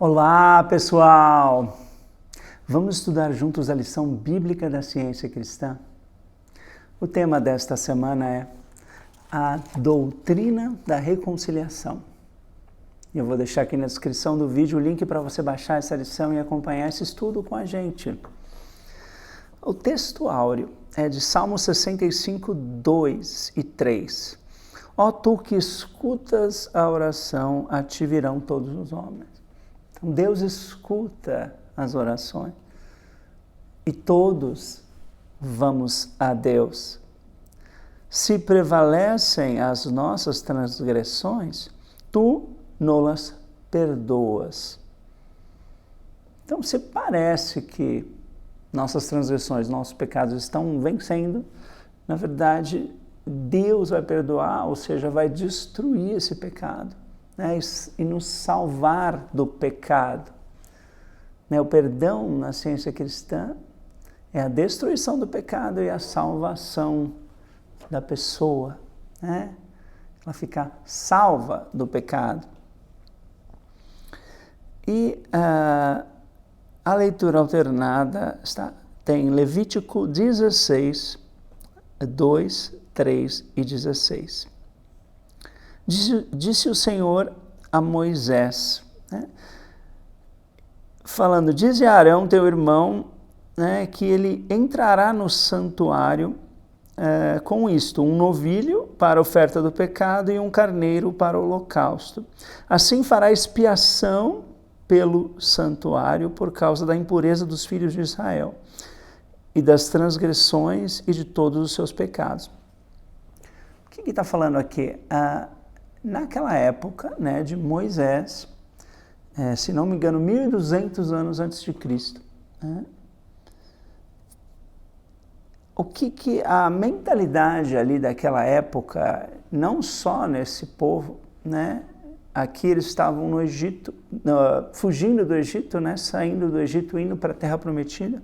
Olá, pessoal! Vamos estudar juntos a lição bíblica da ciência cristã? O tema desta semana é a doutrina da reconciliação. Eu vou deixar aqui na descrição do vídeo o link para você baixar essa lição e acompanhar esse estudo com a gente. O texto áureo é de Salmo 65, 2 e 3. Ó tu que escutas a oração, a ti virão todos os homens. Então Deus escuta as orações e todos vamos a Deus. Se prevalecem as nossas transgressões, tu nolas perdoas. Então, se parece que nossas transgressões, nossos pecados estão vencendo, na verdade, Deus vai perdoar, ou seja, vai destruir esse pecado, né, e nos salvar do pecado. O perdão na ciência cristã é a destruição do pecado e a salvação da pessoa, né? Ela fica salva do pecado. E a leitura alternada tem Levítico 16, 2, 3 e 16. Disse o Senhor a Moisés, né, falando, dize a Arão, teu irmão, né, que ele entrará no santuário com isto, um novilho para a oferta do pecado e um carneiro para o holocausto. Assim fará expiação pelo santuário por causa da impureza dos filhos de Israel e das transgressões e de todos os seus pecados. O que está falando aqui? Naquela época, né, de Moisés, se não me engano, 1.200 anos antes de Cristo, né? O que a mentalidade ali daquela época, não só nesse povo, né? Aqui eles estavam no Egito, fugindo do Egito, né? Saindo do Egito, indo para a Terra Prometida.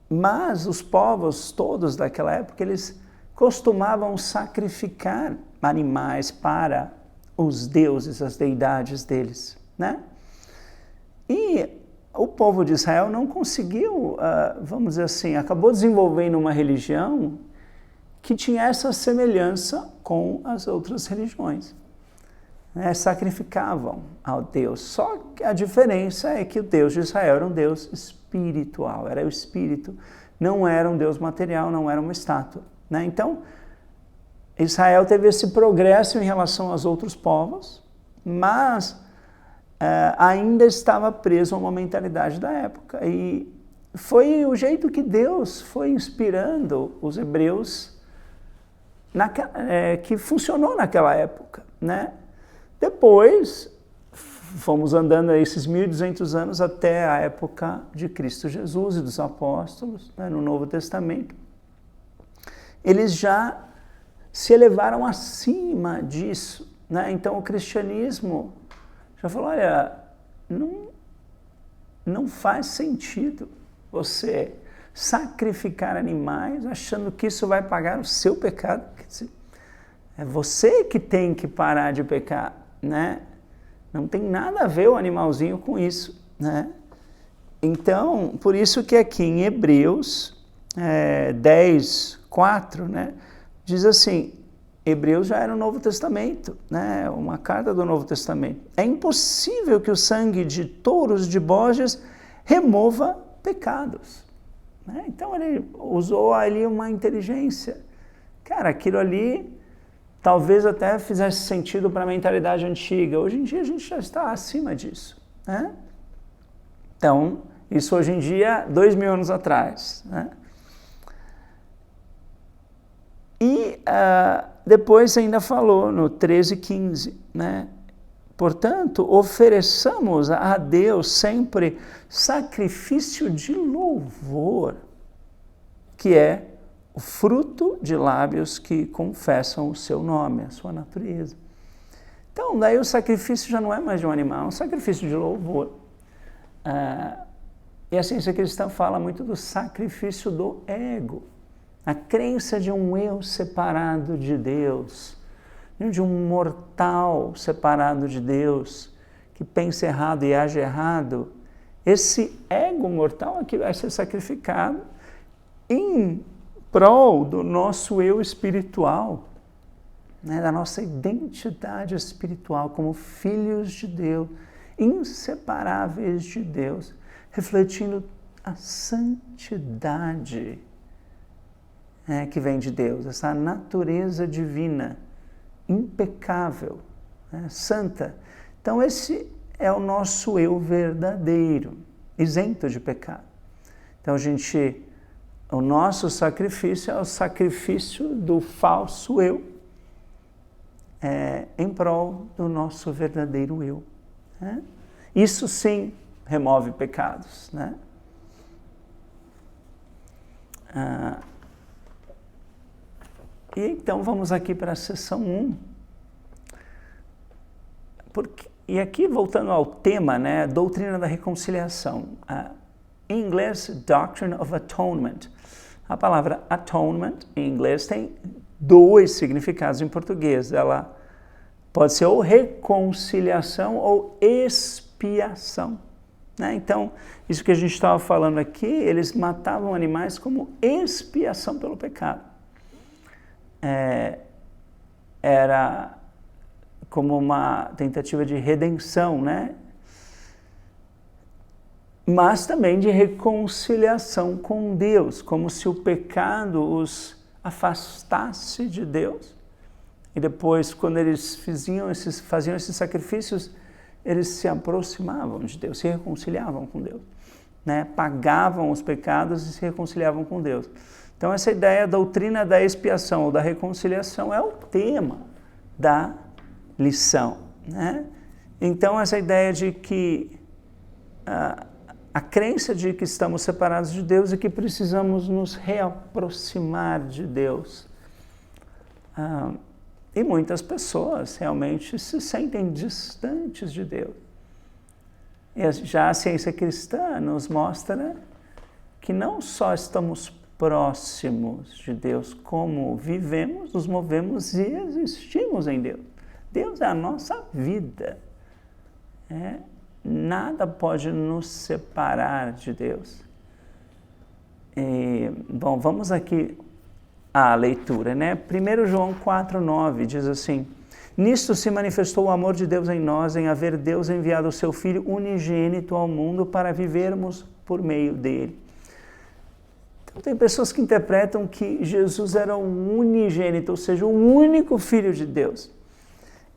Mas os povos todos daquela época, eles costumavam sacrificar animais para os deuses, as deidades deles, né? E o povo de Israel não conseguiu, vamos dizer assim, acabou desenvolvendo uma religião que tinha essa semelhança com as outras religiões, né? Sacrificavam ao Deus, só que a diferença é que o Deus de Israel era um Deus espiritual, era o Espírito, não era um Deus material, não era uma estátua, né? Então, Israel teve esse progresso em relação aos outros povos, mas ainda estava preso a uma mentalidade da época. E foi o jeito que Deus foi inspirando os hebreus, que funcionou naquela época, né? Depois, fomos andando esses 1.200 anos até a época de Cristo Jesus e dos apóstolos, né, no Novo Testamento. Eles já se elevaram acima disso, né? Então o cristianismo já falou, olha, não faz sentido você sacrificar animais achando que isso vai pagar o seu pecado. Quer dizer, é você que tem que parar de pecar, né? Não tem nada a ver o animalzinho com isso, né? Então, por isso que aqui em Hebreus 10, 4, né, diz assim, Hebreus já era o Novo Testamento, né, uma carta do Novo Testamento. É impossível que o sangue de touros de bodes remova pecados, né? Então ele usou ali uma inteligência. Cara, aquilo ali talvez até fizesse sentido para a mentalidade antiga. Hoje em dia a gente já está acima disso, né? Então, isso hoje em dia, 2.000 anos atrás, né? E depois ainda falou no 13:15, né? Portanto, ofereçamos a Deus sempre sacrifício de louvor, que é o fruto de lábios que confessam o seu nome, a sua natureza. Então, daí o sacrifício já não é mais de um animal, é um sacrifício de louvor. E a ciência cristã fala muito do sacrifício do ego, a crença de um eu separado de Deus, de um mortal separado de Deus, que pensa errado e age errado, esse ego mortal aqui vai ser sacrificado em prol do nosso eu espiritual, né, da nossa identidade espiritual como filhos de Deus, inseparáveis de Deus, refletindo a santidade, né, que vem de Deus, essa natureza divina, impecável, né, santa. Então esse é o nosso eu verdadeiro, isento de pecado. Então o nosso sacrifício é o sacrifício do falso eu, em prol do nosso verdadeiro eu. Né? Isso sim remove pecados. Né? E então vamos aqui para a seção 1. E aqui voltando ao tema, né, doutrina da reconciliação. Em inglês, Doctrine of Atonement. A palavra atonement em inglês tem 2 significados em português. Ela pode ser ou reconciliação ou expiação. Né? Então, isso que a gente estava falando aqui, eles matavam animais como expiação pelo pecado. Era como uma tentativa de redenção, né? Mas também de reconciliação com Deus, como se o pecado os afastasse de Deus. E depois, quando eles faziam esses sacrifícios, eles se aproximavam de Deus, se reconciliavam com Deus, né? Pagavam os pecados e se reconciliavam com Deus. Então, essa ideia, a doutrina da expiação ou da reconciliação é o tema da lição. Né? Então, essa ideia de que a crença de que estamos separados de Deus e que precisamos nos reaproximar de Deus. E muitas pessoas realmente se sentem distantes de Deus. E já a ciência cristã nos mostra que não só estamos próximos de Deus, como vivemos, nos movemos e existimos em Deus. Deus é a nossa vida. Nada pode nos separar de Deus. Bom, vamos aqui à leitura, né? 1 João 4,9 diz assim: Nisto se manifestou o amor de Deus em nós, em haver Deus enviado o seu Filho unigênito ao mundo para vivermos por meio dele. Então, tem pessoas que interpretam que Jesus era um unigênito, ou seja, o único Filho de Deus.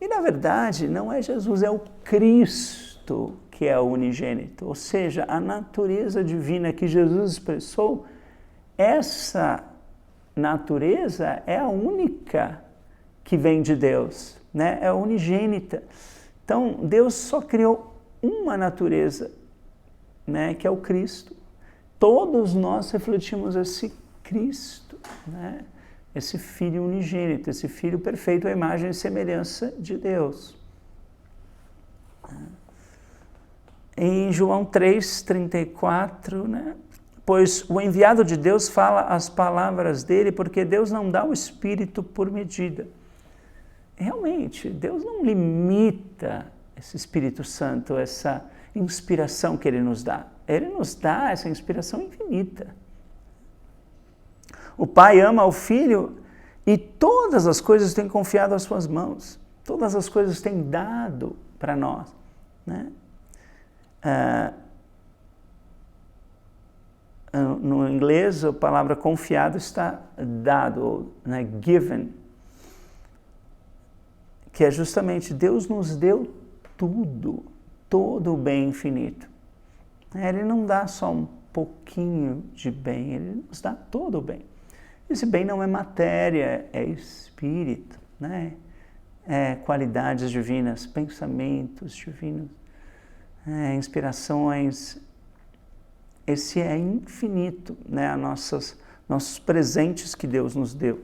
E, na verdade, não é Jesus, é o Cristo que é o unigênito. Ou seja, a natureza divina que Jesus expressou, essa natureza é a única que vem de Deus, né? É a unigênita. Então, Deus só criou uma natureza, né? Que é o Cristo. Todos nós refletimos esse Cristo, né? Esse Filho unigênito, esse Filho perfeito, à imagem e semelhança de Deus. Em João 3,34, né? Pois o enviado de Deus fala as palavras dele, porque Deus não dá o Espírito por medida. Realmente, Deus não limita esse Espírito Santo, essa inspiração que Ele nos dá. Ele nos dá essa inspiração infinita. O Pai ama o Filho e todas as coisas têm confiado às suas mãos. Todas as coisas têm dado para nós. Né? No inglês, a palavra confiado está dado, né? Given. Que é justamente Deus nos deu tudo, todo o bem infinito. Ele não dá só um pouquinho de bem, Ele nos dá todo o bem. Esse bem não é matéria, é espírito, né? É qualidades divinas, pensamentos divinos, inspirações. Esse é infinito, né? Nossos presentes que Deus nos deu.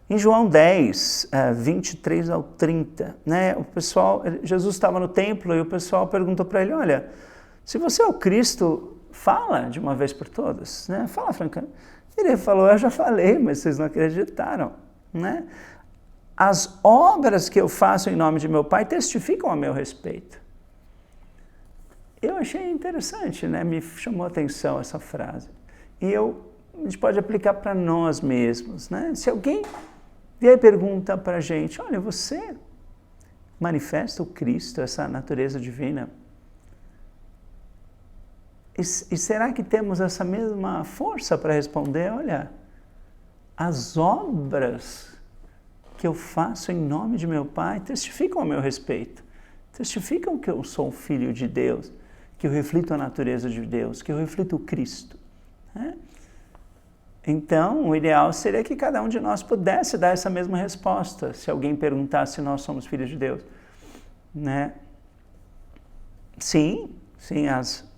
Em João 10, 23 ao 30, né? Jesus estava no templo e o pessoal perguntou para ele: olha, se você é o Cristo, fala de uma vez por todas, né? Fala francamente. Ele falou: eu já falei, mas vocês não acreditaram, né? as obras que eu faço em nome de meu Pai testificam a meu respeito. Eu achei interessante, né? Me chamou a atenção essa frase. E a gente pode aplicar para nós mesmos, né? Se alguém vier e pergunta para a gente, olha, você manifesta o Cristo, essa natureza divina? E será que temos essa mesma força para responder? Olha, as obras que eu faço em nome de meu Pai testificam a meu respeito. Testificam que eu sou um filho de Deus, que eu reflito a natureza de Deus, que eu reflito o Cristo. Né? Então, o ideal seria que cada um de nós pudesse dar essa mesma resposta, se alguém perguntasse se nós somos filhos de Deus. Né? Sim,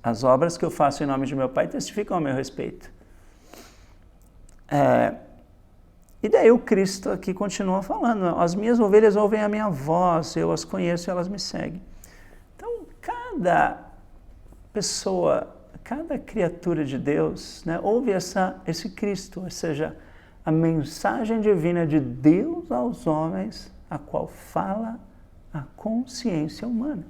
as obras que eu faço em nome de meu Pai testificam a meu respeito. E daí o Cristo aqui continua falando, as minhas ovelhas ouvem a minha voz, eu as conheço e elas me seguem. Então, cada pessoa, cada criatura de Deus, né, ouve esse Cristo, ou seja, a mensagem divina de Deus aos homens, a qual fala a consciência humana.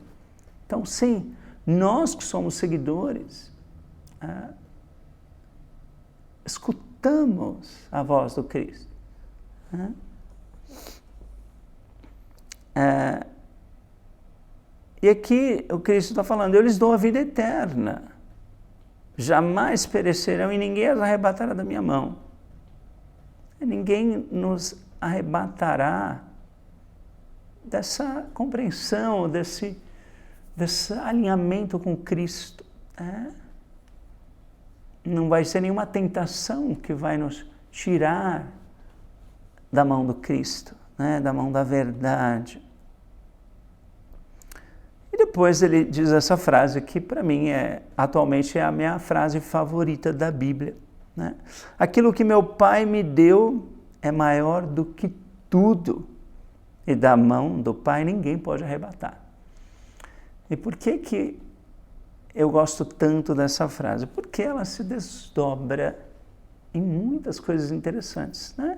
Então, sim, nós que somos seguidores, escutamos a voz do Cristo. E aqui o Cristo está falando, eu lhes dou a vida eterna, jamais perecerão e ninguém as arrebatará da minha mão. Ninguém nos arrebatará dessa compreensão, desse alinhamento com Cristo. Não vai ser nenhuma tentação que vai nos tirar da mão do Cristo, né? Da mão da verdade. E depois ele diz essa frase que para mim atualmente é a minha frase favorita da Bíblia. Né? Aquilo que meu Pai me deu é maior do que tudo, e da mão do Pai ninguém pode arrebatar. E por que eu gosto tanto dessa frase? Porque ela se desdobra em muitas coisas interessantes. Né?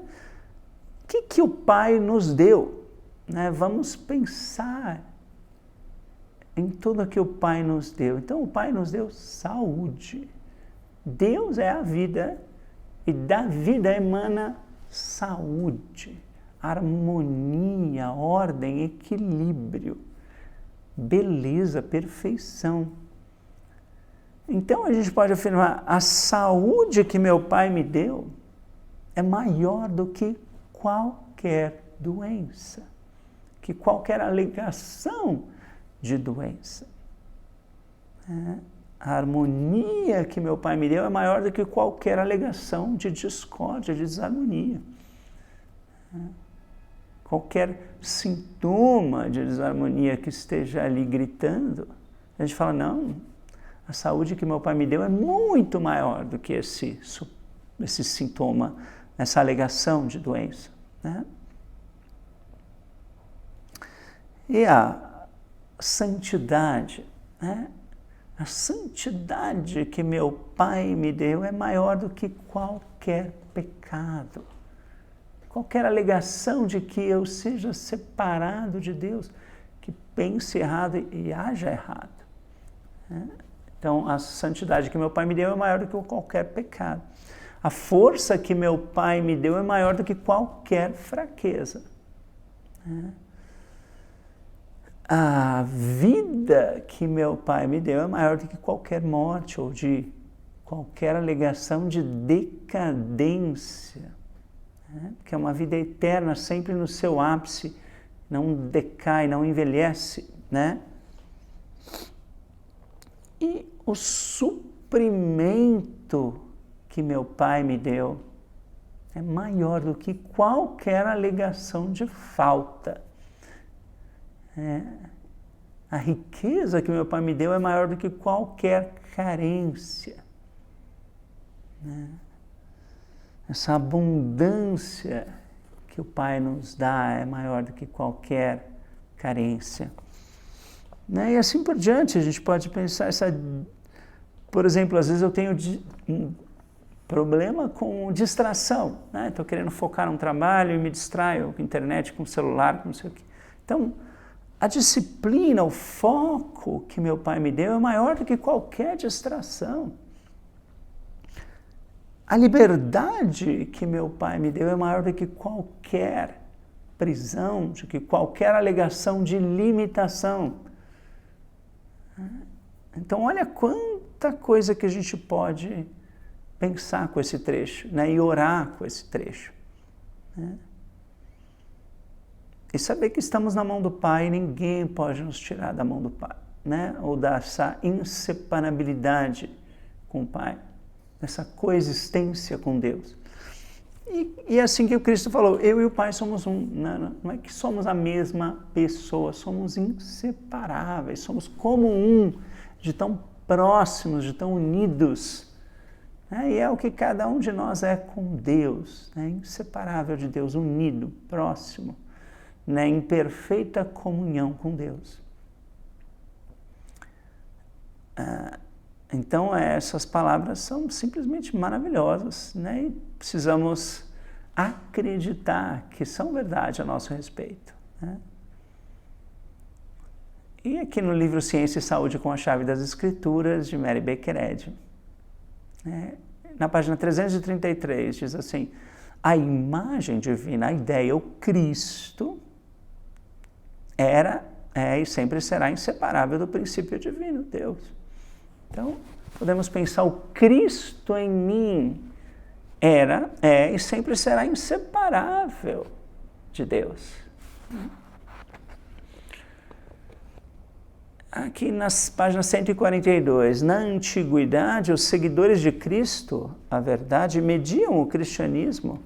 O que o Pai nos deu? Né? Vamos pensar em tudo que o Pai nos deu. Então, o Pai nos deu saúde. Deus é a vida e da vida emana saúde, harmonia, ordem, equilíbrio, beleza, perfeição. Então, a gente pode afirmar, a saúde que meu Pai me deu é maior do que qualquer doença, que qualquer alegação de doença. A harmonia que meu Pai me deu é maior do que qualquer alegação de discórdia, de desarmonia. Qualquer sintoma de desarmonia que esteja ali gritando, a gente fala, não, a saúde que meu Pai me deu é muito maior do que esse sintoma, essa alegação de doença. Né? E a santidade, né? A santidade que meu Pai me deu é maior do que qualquer pecado, qualquer alegação de que eu seja separado de Deus, que pense errado e haja errado. Né? Então, a santidade que meu Pai me deu é maior do que qualquer pecado. A força que meu Pai me deu é maior do que qualquer fraqueza. Né? A vida que meu Pai me deu é maior do que qualquer morte ou de qualquer alegação de decadência, né? Que é uma vida eterna, sempre no seu ápice, não decai, não envelhece, né? E o suprimento que meu Pai me deu é maior do que qualquer alegação de falta. A riqueza que meu Pai me deu é maior do que qualquer carência. Né? Essa abundância que o Pai nos dá é maior do que qualquer carência. Né? E assim por diante, a gente pode pensar, por exemplo, às vezes eu tenho problema com distração, né? Estou querendo focar num trabalho e me distraio com a internet, com o celular, com não sei o quê. Então, a disciplina, o foco que meu pai me deu é maior do que qualquer distração. A liberdade que meu pai me deu é maior do que qualquer prisão, do que qualquer alegação de limitação. Então, olha quanta coisa que a gente pode pensar com esse trecho, né? E orar com esse trecho. Né? E saber que estamos na mão do Pai e ninguém pode nos tirar da mão do Pai, né? Ou dessa inseparabilidade com o Pai, essa coexistência com Deus. E é assim que o Cristo falou, eu e o Pai somos um, não é que somos a mesma pessoa, somos inseparáveis, somos como um, de tão próximos, de tão unidos. E é o que cada um de nós é com Deus, né? Inseparável de Deus, unido, próximo, né? Em perfeita comunhão com Deus. Então, essas palavras são simplesmente maravilhosas, né? E precisamos acreditar que são verdade a nosso respeito. Né? E aqui no livro Ciência e Saúde com a Chave das Escrituras, de Mary Baker Eddy, na página 333, diz assim, a imagem divina, a ideia, o Cristo, é e sempre será inseparável do princípio divino, Deus. Então, podemos pensar, o Cristo em mim é e sempre será inseparável de Deus. Aqui nas páginas 142, na antiguidade, os seguidores de Cristo, a verdade, mediam o cristianismo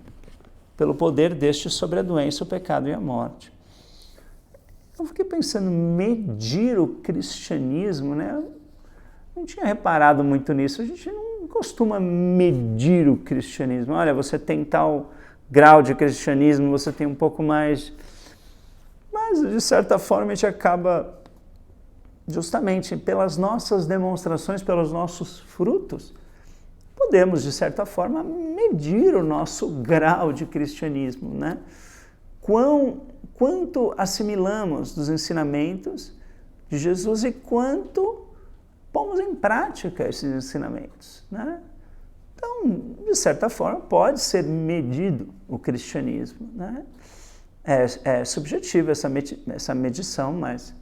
pelo poder deste sobre a doença, o pecado e a morte. Eu fiquei pensando, medir o cristianismo, né? Eu não tinha reparado muito nisso, a gente não costuma medir o cristianismo. Olha, você tem tal grau de cristianismo, você tem um pouco mais... Mas, de certa forma, a gente acaba... justamente pelas nossas demonstrações, pelos nossos frutos, podemos, de certa forma, medir o nosso grau de cristianismo, né? Quanto assimilamos dos ensinamentos de Jesus e quanto pomos em prática esses ensinamentos, né? Então, de certa forma, pode ser medido o cristianismo, né? É subjetivo essa medição, mas...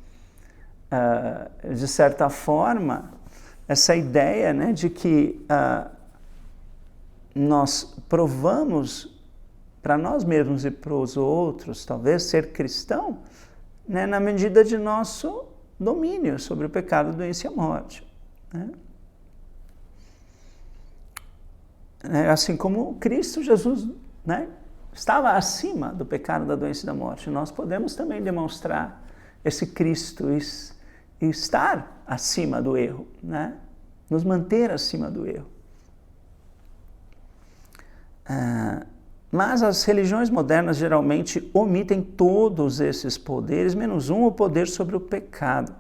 de certa forma, essa ideia, né, de que nós provamos para nós mesmos e para os outros, talvez, ser cristão, né, na medida de nosso domínio sobre o pecado, a doença e a morte. Né? Assim como Cristo Jesus, né, estava acima do pecado, da doença e da morte, nós podemos também demonstrar esse Cristo e estar acima do erro, né? Nos manter acima do erro. Mas as religiões modernas geralmente omitem todos esses poderes, menos um, o poder sobre o pecado.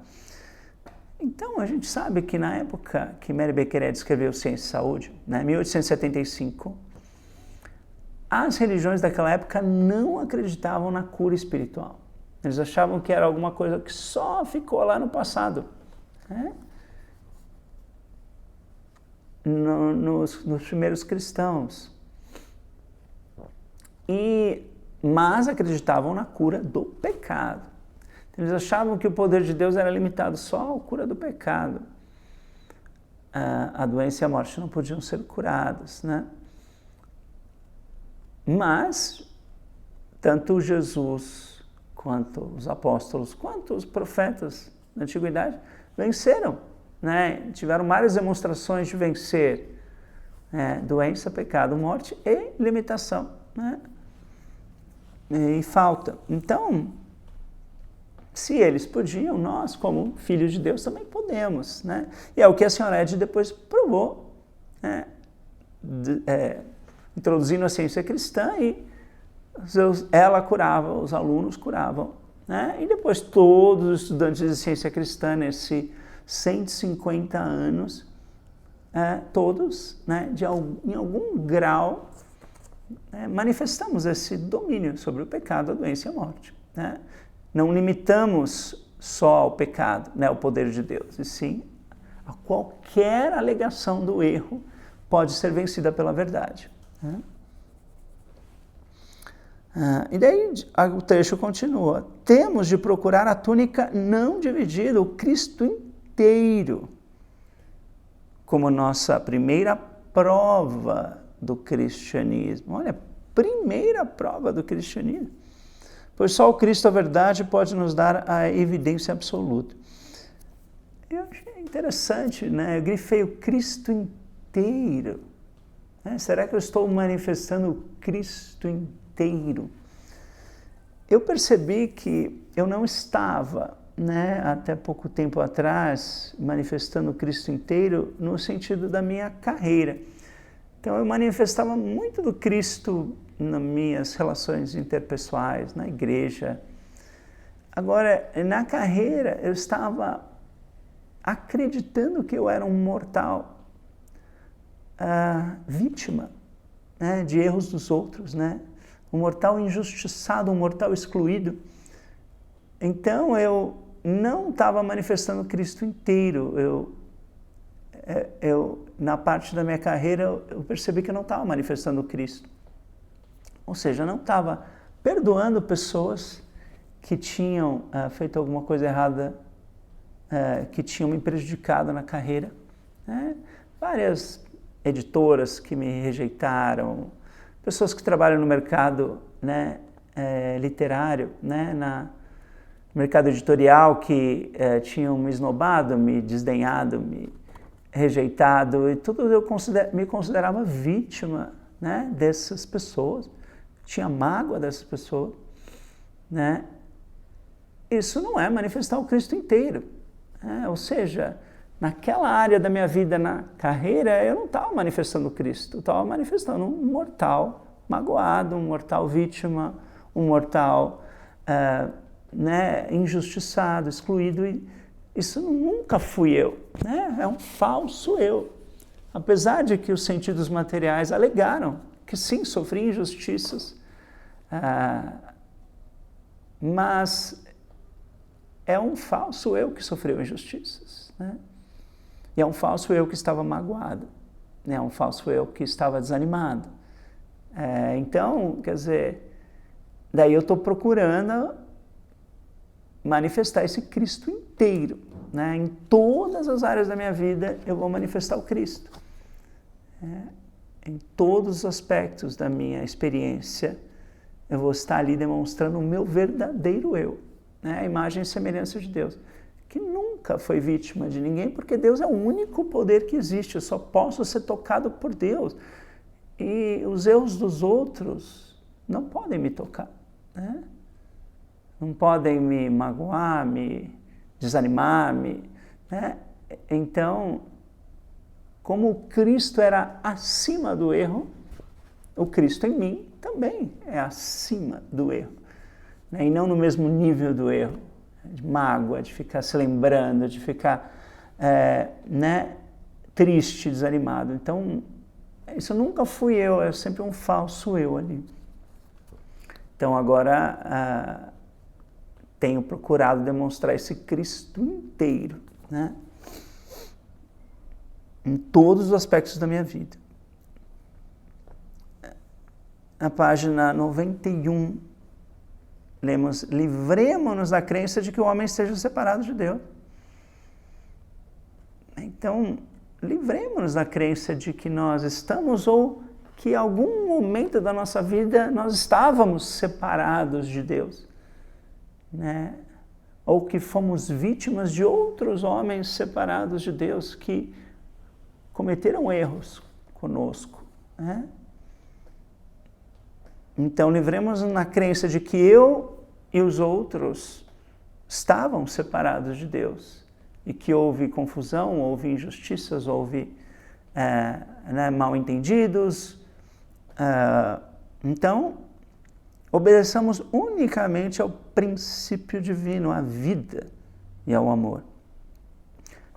Então, a gente sabe que na época que Mary Baker Eddy escreveu Ciência e Saúde, né, 1875, as religiões daquela época não acreditavam na cura espiritual. Eles achavam que era alguma coisa que só ficou lá no passado. Né? Nos primeiros cristãos. Mas acreditavam na cura do pecado. Eles achavam que o poder de Deus era limitado só à cura do pecado. A doença e a morte não podiam ser curadas, né? Mas, tanto Jesus, quanto os apóstolos, quanto os profetas da antiguidade, venceram, né? Tiveram várias demonstrações de vencer doença, pecado, morte e limitação, né? E falta. Então, se eles podiam, nós, como filhos de Deus, também podemos, né? E é o que a senhora Eddy depois provou, né? Introduzindo a ciência cristã e ela curava, os alunos curavam, né? E depois todos os estudantes de ciência cristã, nesses 150 anos, todos, né, em algum grau, manifestamos esse domínio sobre o pecado, a doença e a morte. Né? Não limitamos só ao pecado, né, o poder de Deus, e sim a qualquer alegação do erro pode ser vencida pela verdade. Né? E daí o texto continua. Temos de procurar a túnica não dividida, o Cristo inteiro, como nossa primeira prova do cristianismo. Olha, primeira prova do cristianismo. Pois só o Cristo, a verdade, pode nos dar a evidência absoluta. Eu achei interessante, né? Eu grifei o Cristo inteiro. Né? Será que eu estou manifestando o Cristo inteiro? Eu percebi que eu não estava, né, até pouco tempo atrás, manifestando o Cristo inteiro no sentido da minha carreira. Então eu manifestava muito do Cristo nas minhas relações interpessoais, na igreja. Agora, na carreira, eu estava acreditando que eu era um mortal, vítima, né, de erros dos outros, né? Um mortal injustiçado, um mortal excluído. Então eu não estava manifestando Cristo inteiro. Na parte da minha carreira, eu percebi que eu não estava manifestando Cristo. Ou seja, eu não estava perdoando pessoas que tinham feito alguma coisa errada, que tinham me prejudicado na carreira. Né? Várias editoras que me rejeitaram, pessoas que trabalham no mercado, né, literário, né, no mercado editorial, que tinham me esnobado, me desdenhado, me rejeitado, e tudo eu me considerava vítima, né, dessas pessoas, tinha mágoa dessas pessoas. Né? Isso não é manifestar o Cristo inteiro. Ou seja, naquela área da minha vida, na carreira, eu não estava manifestando Cristo, eu estava manifestando um mortal magoado, um mortal vítima, um mortal né, injustiçado, excluído. E isso nunca fui eu, né? É um falso eu. Apesar de que os sentidos materiais alegaram que sim, sofri injustiças, mas é um falso eu que sofreu injustiças. Né? E é um falso eu que estava magoado, né? É um falso eu que estava desanimado. Então, quer dizer, daí eu estou procurando manifestar esse Cristo inteiro. Né? Em todas as áreas da minha vida eu vou manifestar o Cristo. Em todos os aspectos da minha experiência eu vou estar ali demonstrando o meu verdadeiro eu, né? A imagem e semelhança de Deus, que nunca foi vítima de ninguém, porque Deus é o único poder que existe, eu só posso ser tocado por Deus. E os erros dos outros não podem me tocar, né? Não podem me magoar, me desanimar, né? Então, como o Cristo era acima do erro, o Cristo em mim também é acima do erro. Né? E não no mesmo nível do erro, de mágoa, de ficar se lembrando, de ficar né, triste, desanimado. Então, isso nunca fui eu, é sempre um falso eu ali. Então, agora tenho procurado demonstrar esse Cristo inteiro, né? Em todos os aspectos da minha vida. Na página 91, lemos: livremo-nos da crença de que o homem esteja separado de Deus. Então, livremos-nos da crença de que nós estamos ou que em algum momento da nossa vida nós estávamos separados de Deus, né? Ou que fomos vítimas de outros homens separados de Deus que cometeram erros conosco, né? Então, livremos-nos na crença de que eu e os outros estavam separados de Deus e que houve confusão, houve injustiças, houve né, mal-entendidos. Então, obedeçamos unicamente ao princípio divino, à vida e ao amor.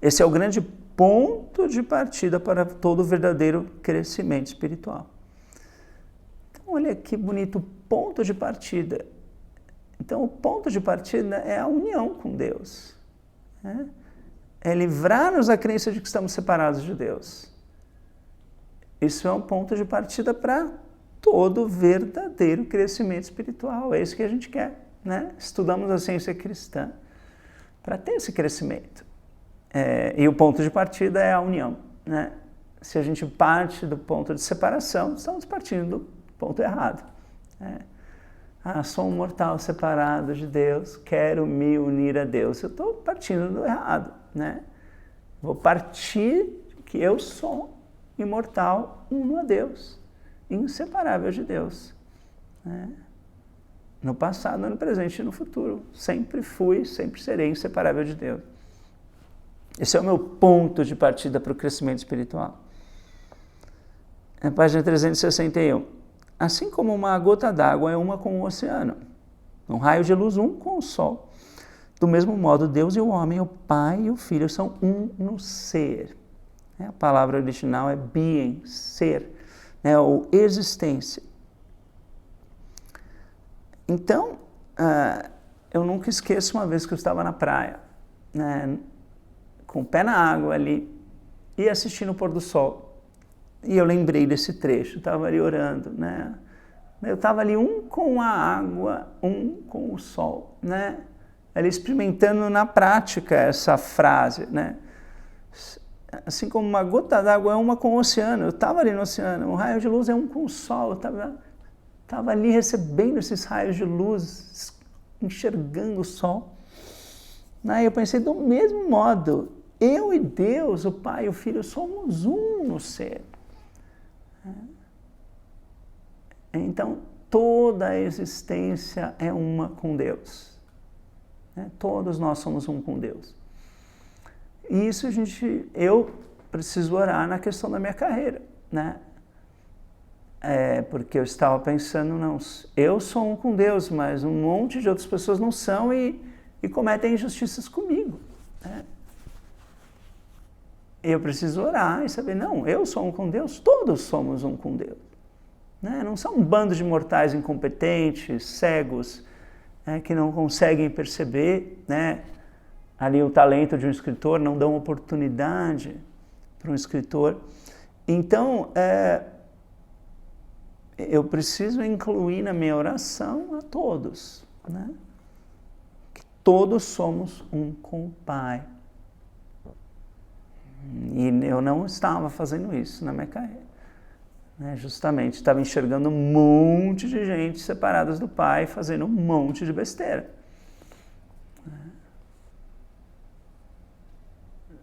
Esse é o grande ponto de partida para todo verdadeiro crescimento espiritual. Então, olha que bonito, ponto de partida. Então, o ponto de partida é a união com Deus. Né? É livrar-nos da crença de que estamos separados de Deus. Isso é um ponto de partida para todo verdadeiro crescimento espiritual. É isso que a gente quer, né? Estudamos a ciência cristã para ter esse crescimento. E o ponto de partida é a união, né? Se a gente parte do ponto de separação, estamos partindo do ponto errado. Sou um mortal separado de Deus, quero me unir a Deus. Eu estou partindo do errado, né? Vou partir que eu sou imortal, uno a Deus, inseparável de Deus. Né? No passado, no presente e no futuro. Sempre fui, sempre serei inseparável de Deus. Esse é o meu ponto de partida para o crescimento espiritual. É a página 361. Assim como uma gota d'água é uma com o oceano, um raio de luz um com o sol. Do mesmo modo, Deus e o homem, o Pai e o Filho, são um no ser. A palavra original é being, ser, ou existência. Então, eu nunca esqueço uma vez que eu estava na praia, né, com o pé na água ali, e assistindo o pôr do sol. E eu lembrei desse trecho, estava ali orando, né? Eu estava ali um com a água, um com o sol, né? Ali experimentando na prática essa frase, né? Assim como uma gota d'água é uma com o oceano, eu estava ali no oceano, um raio de luz é um com o sol, eu estava ali recebendo esses raios de luz, enxergando o sol. Aí eu pensei, do mesmo modo, eu e Deus, o Pai e o Filho, somos um no ser. Então, toda a existência é uma com Deus. Todos nós somos um com Deus. E isso eu preciso orar na questão da minha carreira, né? Porque eu estava pensando, não, eu sou um com Deus, mas um monte de outras pessoas não são e cometem injustiças comigo, né? Eu preciso orar e saber, não, eu sou um com Deus, todos somos um com Deus. Né? Não são um bando de mortais incompetentes, cegos, que não conseguem perceber, né, ali o talento de um escritor, não dão oportunidade para um escritor. Então, eu preciso incluir na minha oração a todos, né? Que todos somos um com o Pai. E eu não estava fazendo isso na minha carreira. Justamente, estava enxergando um monte de gente separadas do Pai, fazendo um monte de besteira.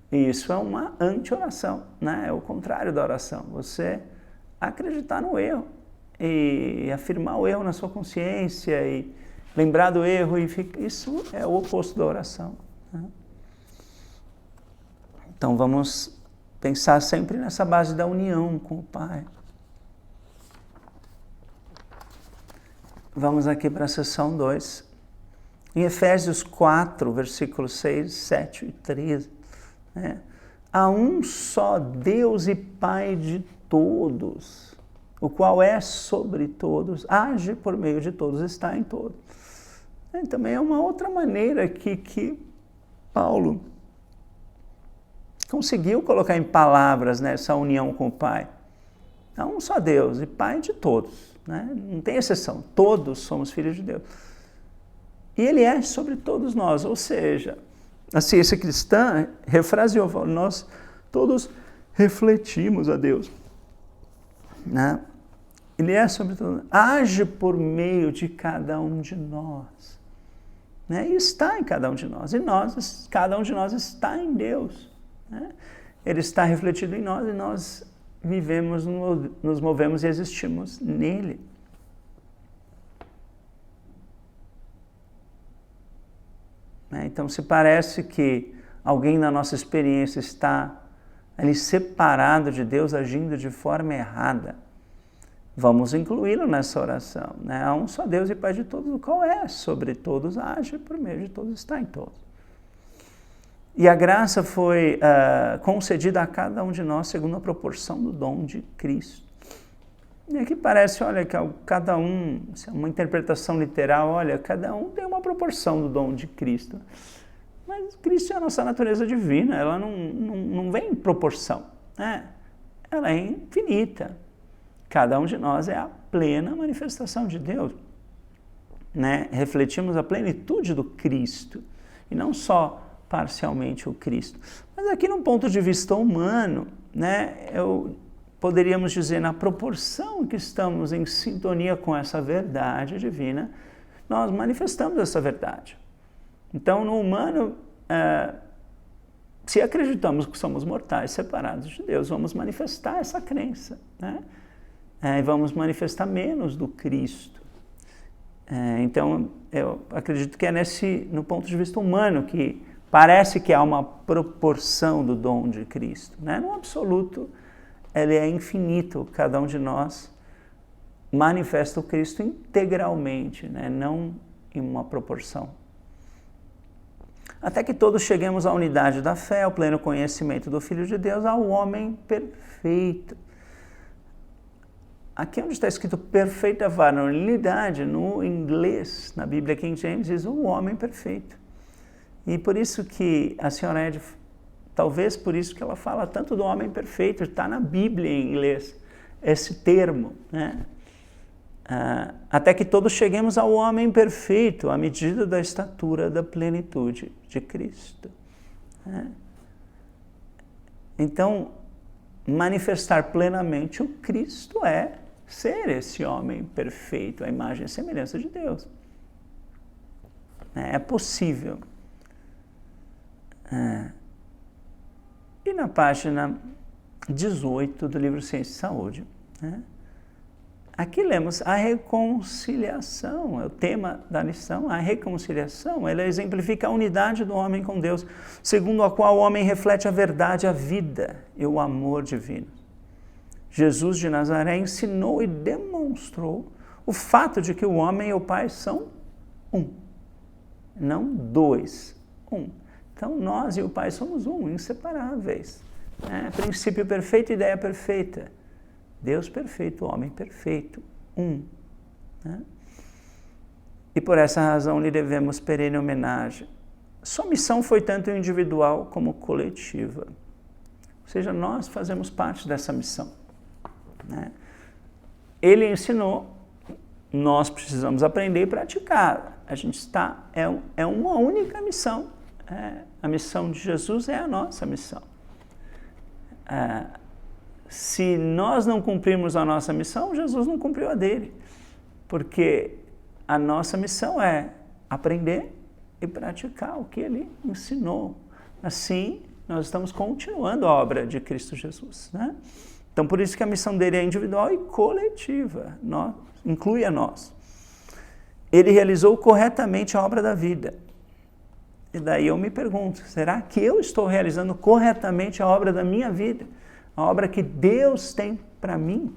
E isso é uma anti-oração, né? É o contrário da oração. Você acreditar no erro e afirmar o erro na sua consciência e lembrar do erro, isso é o oposto da oração. Né? Então vamos pensar sempre nessa base da união com o Pai. Vamos aqui para a seção 2. Em Efésios 4, versículos 6, 7 e 13, né? Há um só Deus e Pai de todos, o qual é sobre todos, age por meio de todos, está em todos. Também é uma outra maneira que Paulo conseguiu colocar em palavras, né, essa união com o Pai. Há um só Deus e Pai de todos, né? Não tem exceção, todos somos filhos de Deus. E Ele é sobre todos nós, ou seja, a ciência cristã refraseou, falou, nós todos refletimos a Deus. Né? Ele é sobre todos, age por meio de cada um de nós. Né? E está em cada um de nós. E cada um de nós está em Deus. Né? Ele está refletido em nós e nós vivemos, nos movemos e existimos nele. Então, se parece que alguém na nossa experiência está ali separado de Deus, agindo de forma errada, vamos incluí-lo nessa oração. Né? Há um só Deus e Pai de todos, o qual é sobre todos, age por meio de todos, está em todos. E a graça foi concedida a cada um de nós segundo a proporção do dom de Cristo. E aqui parece, olha, que cada um, uma interpretação literal, olha, cada um tem uma proporção do dom de Cristo. Mas Cristo é a nossa natureza divina, ela não vem em proporção, né? Ela é infinita. Cada um de nós é a plena manifestação de Deus, né? Refletimos a plenitude do Cristo, e não só parcialmente o Cristo. Mas aqui, num ponto de vista humano, né, poderíamos dizer, na proporção que estamos em sintonia com essa verdade divina, nós manifestamos essa verdade. Então, no humano, se acreditamos que somos mortais, separados de Deus, vamos manifestar essa crença, né? E vamos manifestar menos do Cristo. Então, eu acredito que é no ponto de vista humano, que parece que há uma proporção do dom de Cristo, né? No absoluto, ele é infinito. Cada um de nós manifesta o Cristo integralmente, né? Não em uma proporção. Até que todos cheguemos à unidade da fé, ao pleno conhecimento do Filho de Deus, ao homem perfeito. Aqui onde está escrito perfeita varonilidade, no inglês, na Bíblia King James, diz o homem perfeito. E por isso que a senhora Ed, talvez por isso que ela fala tanto do homem perfeito, está na Bíblia em inglês, esse termo, né? Até que todos cheguemos ao homem perfeito, à medida da estatura da plenitude de Cristo, né? Então, manifestar plenamente o Cristo é ser esse homem perfeito, a imagem e semelhança de Deus. É possível. E na página 18 do livro Ciência e Saúde, né? Aqui lemos a reconciliação, é o tema da lição. A reconciliação, ela exemplifica a unidade do homem com Deus, segundo a qual o homem reflete a verdade, a vida e o amor divino. Jesus de Nazaré ensinou e demonstrou o fato de que o homem e o Pai são um, não dois, um. Então, nós e o Pai somos um, inseparáveis. Princípio perfeito, ideia perfeita. Deus perfeito, homem perfeito, um, né? E por essa razão lhe devemos perene homenagem. Sua missão foi tanto individual como coletiva. Ou seja, nós fazemos parte dessa missão, né? Ele ensinou, nós precisamos aprender e praticar. A gente está, é uma única missão. A missão de Jesus é a nossa missão. Se nós não cumprirmos a nossa missão, Jesus não cumpriu a dele. Porque a nossa missão é aprender e praticar o que ele ensinou. Assim, nós estamos continuando a obra de Cristo Jesus, né? Então, por isso que a missão dele é individual e coletiva, inclui a nós. Ele realizou corretamente a obra da vida. E daí eu me pergunto, será que eu estou realizando corretamente a obra da minha vida? A obra que Deus tem para mim?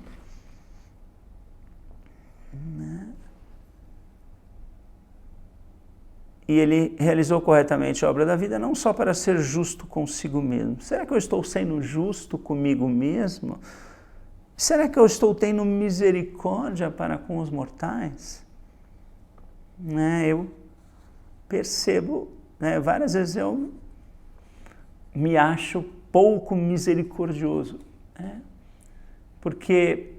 E ele realizou corretamente a obra da vida não só para ser justo consigo mesmo. Será que eu estou sendo justo comigo mesmo? Será que eu estou tendo misericórdia para com os mortais? Eu percebo, várias vezes eu me acho pouco misericordioso, porque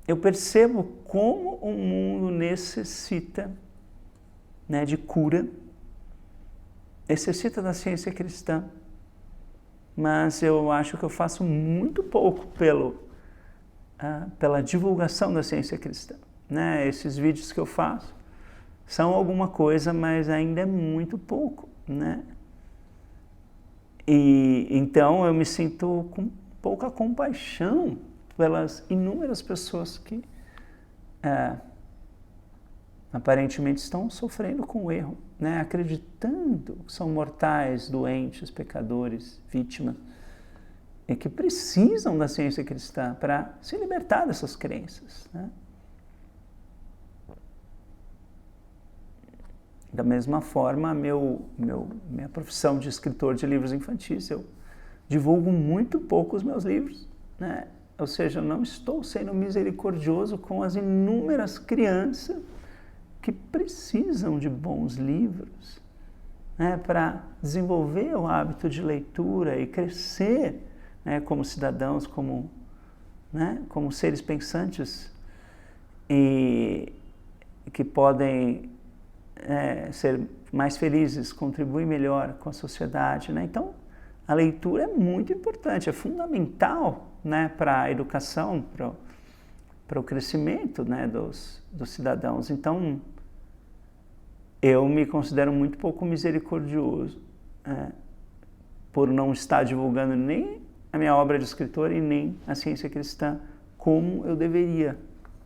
eu percebo como o mundo necessita, de cura, necessita da ciência cristã, mas eu acho que eu faço muito pouco pela divulgação da ciência cristã, Esses vídeos que eu faço são alguma coisa, mas ainda é muito pouco, E então eu me sinto com pouca compaixão pelas inúmeras pessoas que aparentemente estão sofrendo com o erro, acreditando que são mortais, doentes, pecadores, vítimas, e que precisam da ciência cristã para se libertar dessas crenças, Da mesma forma, minha profissão de escritor de livros infantis, eu divulgo muito pouco os meus livros, né? Ou seja, eu não estou sendo misericordioso com as inúmeras crianças que precisam de bons livros, né, para desenvolver o hábito de leitura e crescer, né, como cidadãos, como seres pensantes e que podem ser mais felizes, contribuir melhor com a sociedade, né? Então, a leitura é muito importante, é fundamental, né, para a educação, para o crescimento, né, dos cidadãos. Então, eu me considero muito pouco misericordioso por não estar divulgando nem a minha obra de escritor e nem a ciência cristã como eu deveria,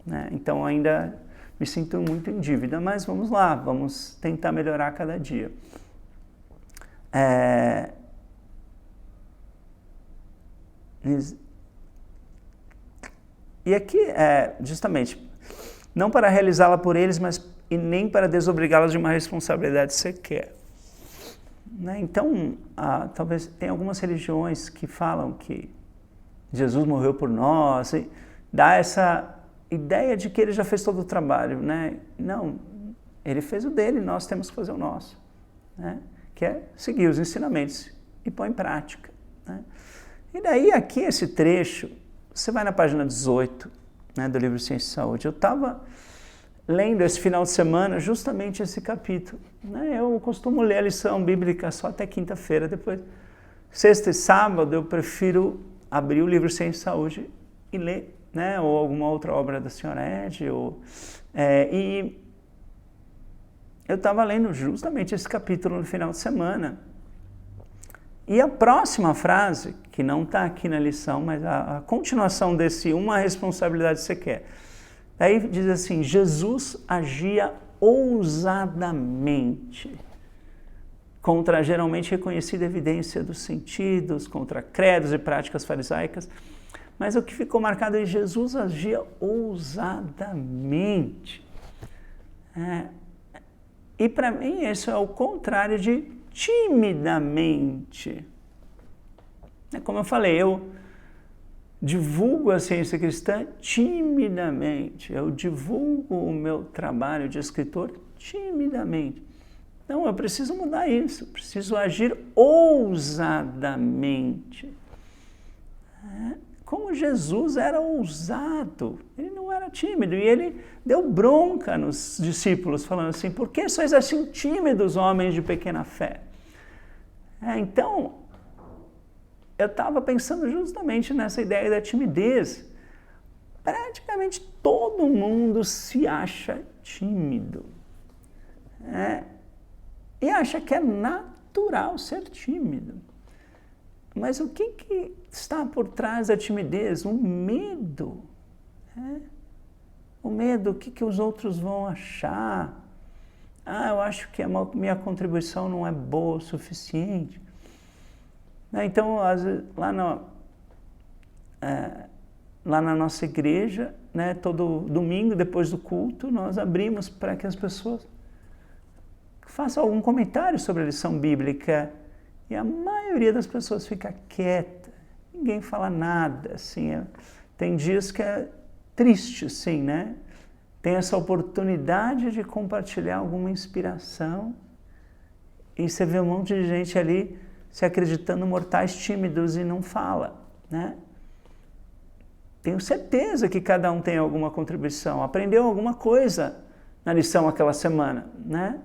né? Então, ainda me sinto muito em dívida, mas vamos lá, vamos tentar melhorar cada dia. E aqui, justamente, não para realizá-la por eles, mas e nem para desobrigá-los de uma responsabilidade sequer. Né? Então, talvez tem algumas religiões que falam que Jesus morreu por nós, e dá essa ideia de que ele já fez todo o trabalho, né? Não, ele fez o dele, nós temos que fazer o nosso, né? Que é seguir os ensinamentos e pôr em prática, né? E daí aqui esse trecho, você vai na página 18, né, do livro Ciência e Saúde. Eu estava lendo esse final de semana justamente esse capítulo, né? Eu costumo ler a lição bíblica só até quinta-feira, depois sexta e sábado eu prefiro abrir o livro Ciência e Saúde e ler, né, ou alguma outra obra da senhora Ed, e eu estava lendo justamente esse capítulo no final de semana. E a próxima frase, que não está aqui na lição, mas a continuação desse uma responsabilidade sequer, aí diz assim: Jesus agia ousadamente contra a geralmente reconhecida evidência dos sentidos, contra credos e práticas farisaicas. Mas o que ficou marcado é que Jesus agia ousadamente. E para mim isso é o contrário de timidamente. Como eu falei, eu divulgo a ciência cristã timidamente. Eu divulgo o meu trabalho de escritor timidamente. Então eu preciso mudar isso, preciso agir ousadamente. Como Jesus era ousado, ele não era tímido, e ele deu bronca nos discípulos, falando assim: por que sois assim tímidos, homens de pequena fé? Então, eu estava pensando justamente nessa ideia da timidez. Praticamente todo mundo se acha tímido, e acha que é natural ser tímido. Mas o que está por trás da timidez? Um medo. O medo, o que os outros vão achar? Eu acho que a minha contribuição não é boa o suficiente. Então, lá na nossa igreja, né, todo domingo, depois do culto, nós abrimos para que as pessoas façam algum comentário sobre a lição bíblica. E a maioria das pessoas fica quieta, ninguém fala nada, assim. Tem dias que é triste, assim, né? Tem essa oportunidade de compartilhar alguma inspiração e você vê um monte de gente ali se acreditando mortais tímidos e não fala, né? Tenho certeza que cada um tem alguma contribuição, aprendeu alguma coisa na lição aquela semana, né?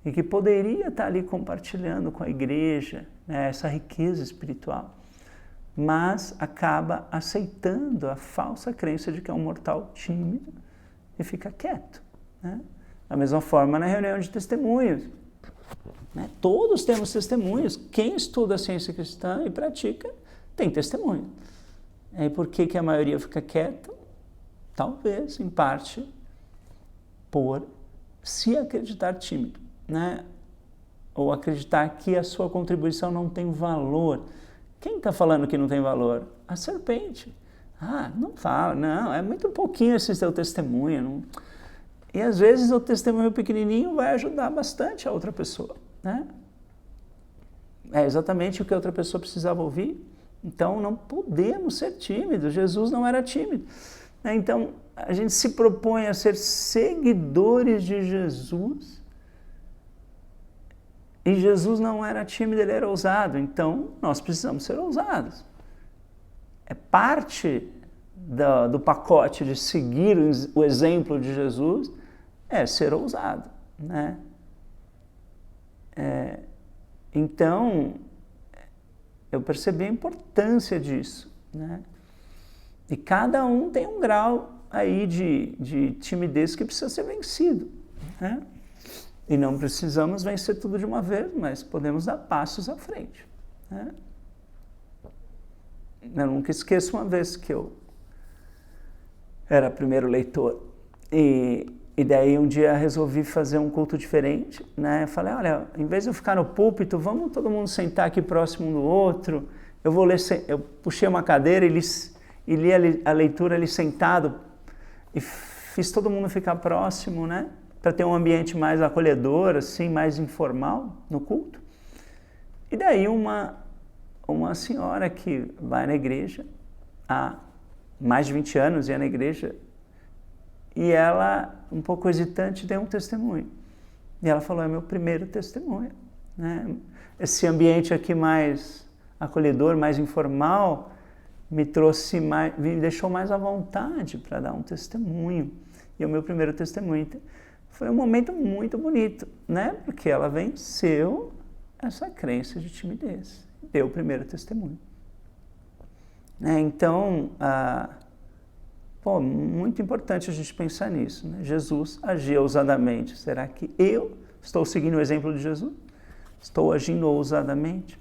E que poderia estar ali compartilhando com a igreja, né, essa riqueza espiritual, mas acaba aceitando a falsa crença de que é um mortal tímido e fica quieto, né? Da mesma forma na reunião de testemunhos, né? Todos temos testemunhos. Quem estuda a ciência cristã e pratica tem testemunho. E por que a maioria fica quieta? Talvez, em parte, por se acreditar tímido, né? Ou acreditar que a sua contribuição não tem valor. Quem está falando que não tem valor? A serpente. Não fala, não, é muito pouquinho esse seu testemunho. Não... E às vezes o testemunho pequenininho vai ajudar bastante a outra pessoa, né? É exatamente o que a outra pessoa precisava ouvir. Então não podemos ser tímidos. Jesus não era tímido. Então a gente se propõe a ser seguidores de Jesus. E Jesus não era tímido, ele era ousado. Então nós precisamos ser ousados. É parte do pacote de seguir o exemplo de Jesus, é ser ousado, né? Então, eu percebi a importância disso, né? E cada um tem um grau aí de timidez que precisa ser vencido, né? E não precisamos vencer tudo de uma vez, mas podemos dar passos à frente, né? Eu nunca esqueço uma vez que eu era primeiro leitor e daí um dia resolvi fazer um culto diferente, né? Falei, olha, em vez de eu ficar no púlpito, vamos todo mundo sentar aqui próximo um do outro. Eu vou ler, eu puxei uma cadeira e li a leitura ali sentado e fiz todo mundo ficar próximo, né? Para ter um ambiente mais acolhedor, assim, mais informal no culto. E daí uma senhora que vai na igreja há mais de 20 anos, ia na igreja, e ela, um pouco hesitante, deu um testemunho. E ela falou, é meu primeiro testemunho, né? Esse ambiente aqui mais acolhedor, mais informal, me deixou mais à vontade para dar um testemunho. E é o meu primeiro testemunho. Foi um momento muito bonito, né? Porque ela venceu essa crença de timidez. Deu o primeiro testemunho. Então, muito importante a gente pensar nisso, né? Jesus agia ousadamente. Será que eu estou seguindo o exemplo de Jesus? Estou agindo ousadamente?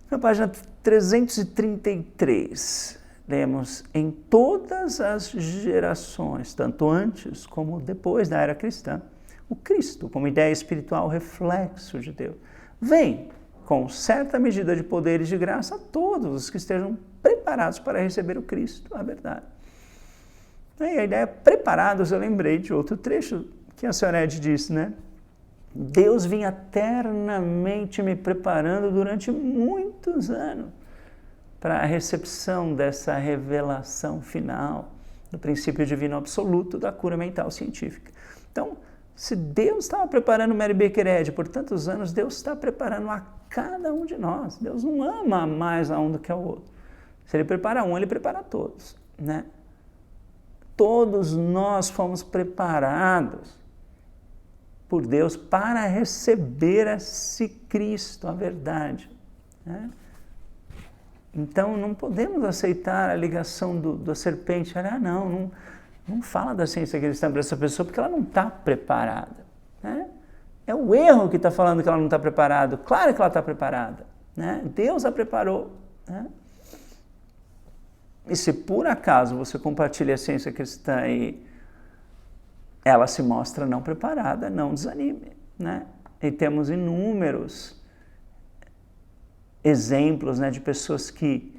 Na página 333, lemos: em todas as gerações, tanto antes como depois da era cristã, o Cristo, como ideia espiritual, reflexo de Deus, vem com certa medida de poder e de graça a todos os que estejam preparados para receber o Cristo, a verdade. E a ideia preparados, eu lembrei de outro trecho que a senhora Ed disse, né? Deus vinha eternamente me preparando durante muitos anos para a recepção dessa revelação final do princípio divino absoluto da cura mental científica. Então, se Deus estava preparando Mary Baker Eddy por tantos anos, Deus está preparando a cada um de nós. Deus não ama mais a um do que ao outro. Se Ele prepara um, Ele prepara todos, né? Todos nós fomos preparados por Deus para receber esse Cristo, a verdade, né? Então, não podemos aceitar a ligação da serpente. Não fala da ciência cristã para essa pessoa, porque ela não está preparada, né? É o erro que está falando que ela não está preparada. Claro que ela está preparada, né? Deus a preparou, né? E se por acaso você compartilha a ciência cristã e ela se mostra não preparada, não desanime, né? E temos inúmeros exemplos, né, de pessoas que,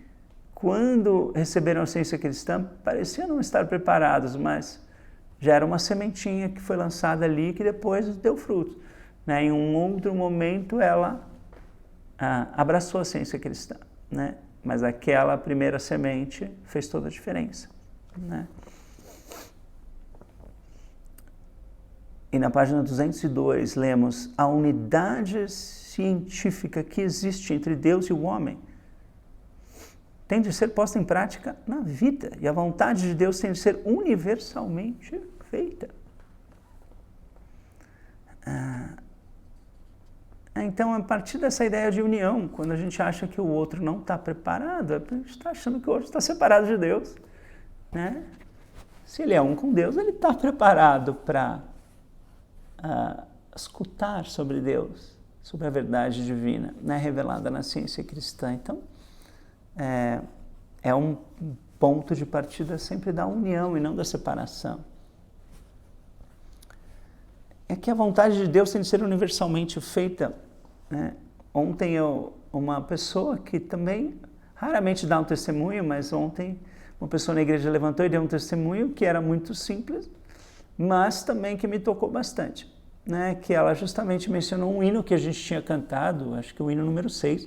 quando receberam a ciência cristã, pareciam não estar preparados, mas já era uma sementinha que foi lançada ali que depois deu fruto, né? Em um outro momento ela abraçou a ciência cristã, né? Mas aquela primeira semente fez toda a diferença, né? E na página 202 lemos: a unidade científica que existe entre Deus e o homem tem de ser posta em prática na vida, e a vontade de Deus tem de ser universalmente feita. Então, a partir dessa ideia de união, quando a gente acha que o outro não está preparado, a gente está achando que o outro está separado de Deus, né? Se ele é um com Deus, ele está preparado para escutar sobre Deus, sobre a verdade divina, né, revelada na ciência cristã. Então, é um ponto de partida sempre da união e não da separação. É que a vontade de Deus tem de ser universalmente feita, né? Ontem uma pessoa que também raramente dá um testemunho, mas ontem uma pessoa na igreja levantou e deu um testemunho que era muito simples, mas também que me tocou bastante, né? Que ela justamente mencionou um hino que a gente tinha cantado, acho que o hino número 6,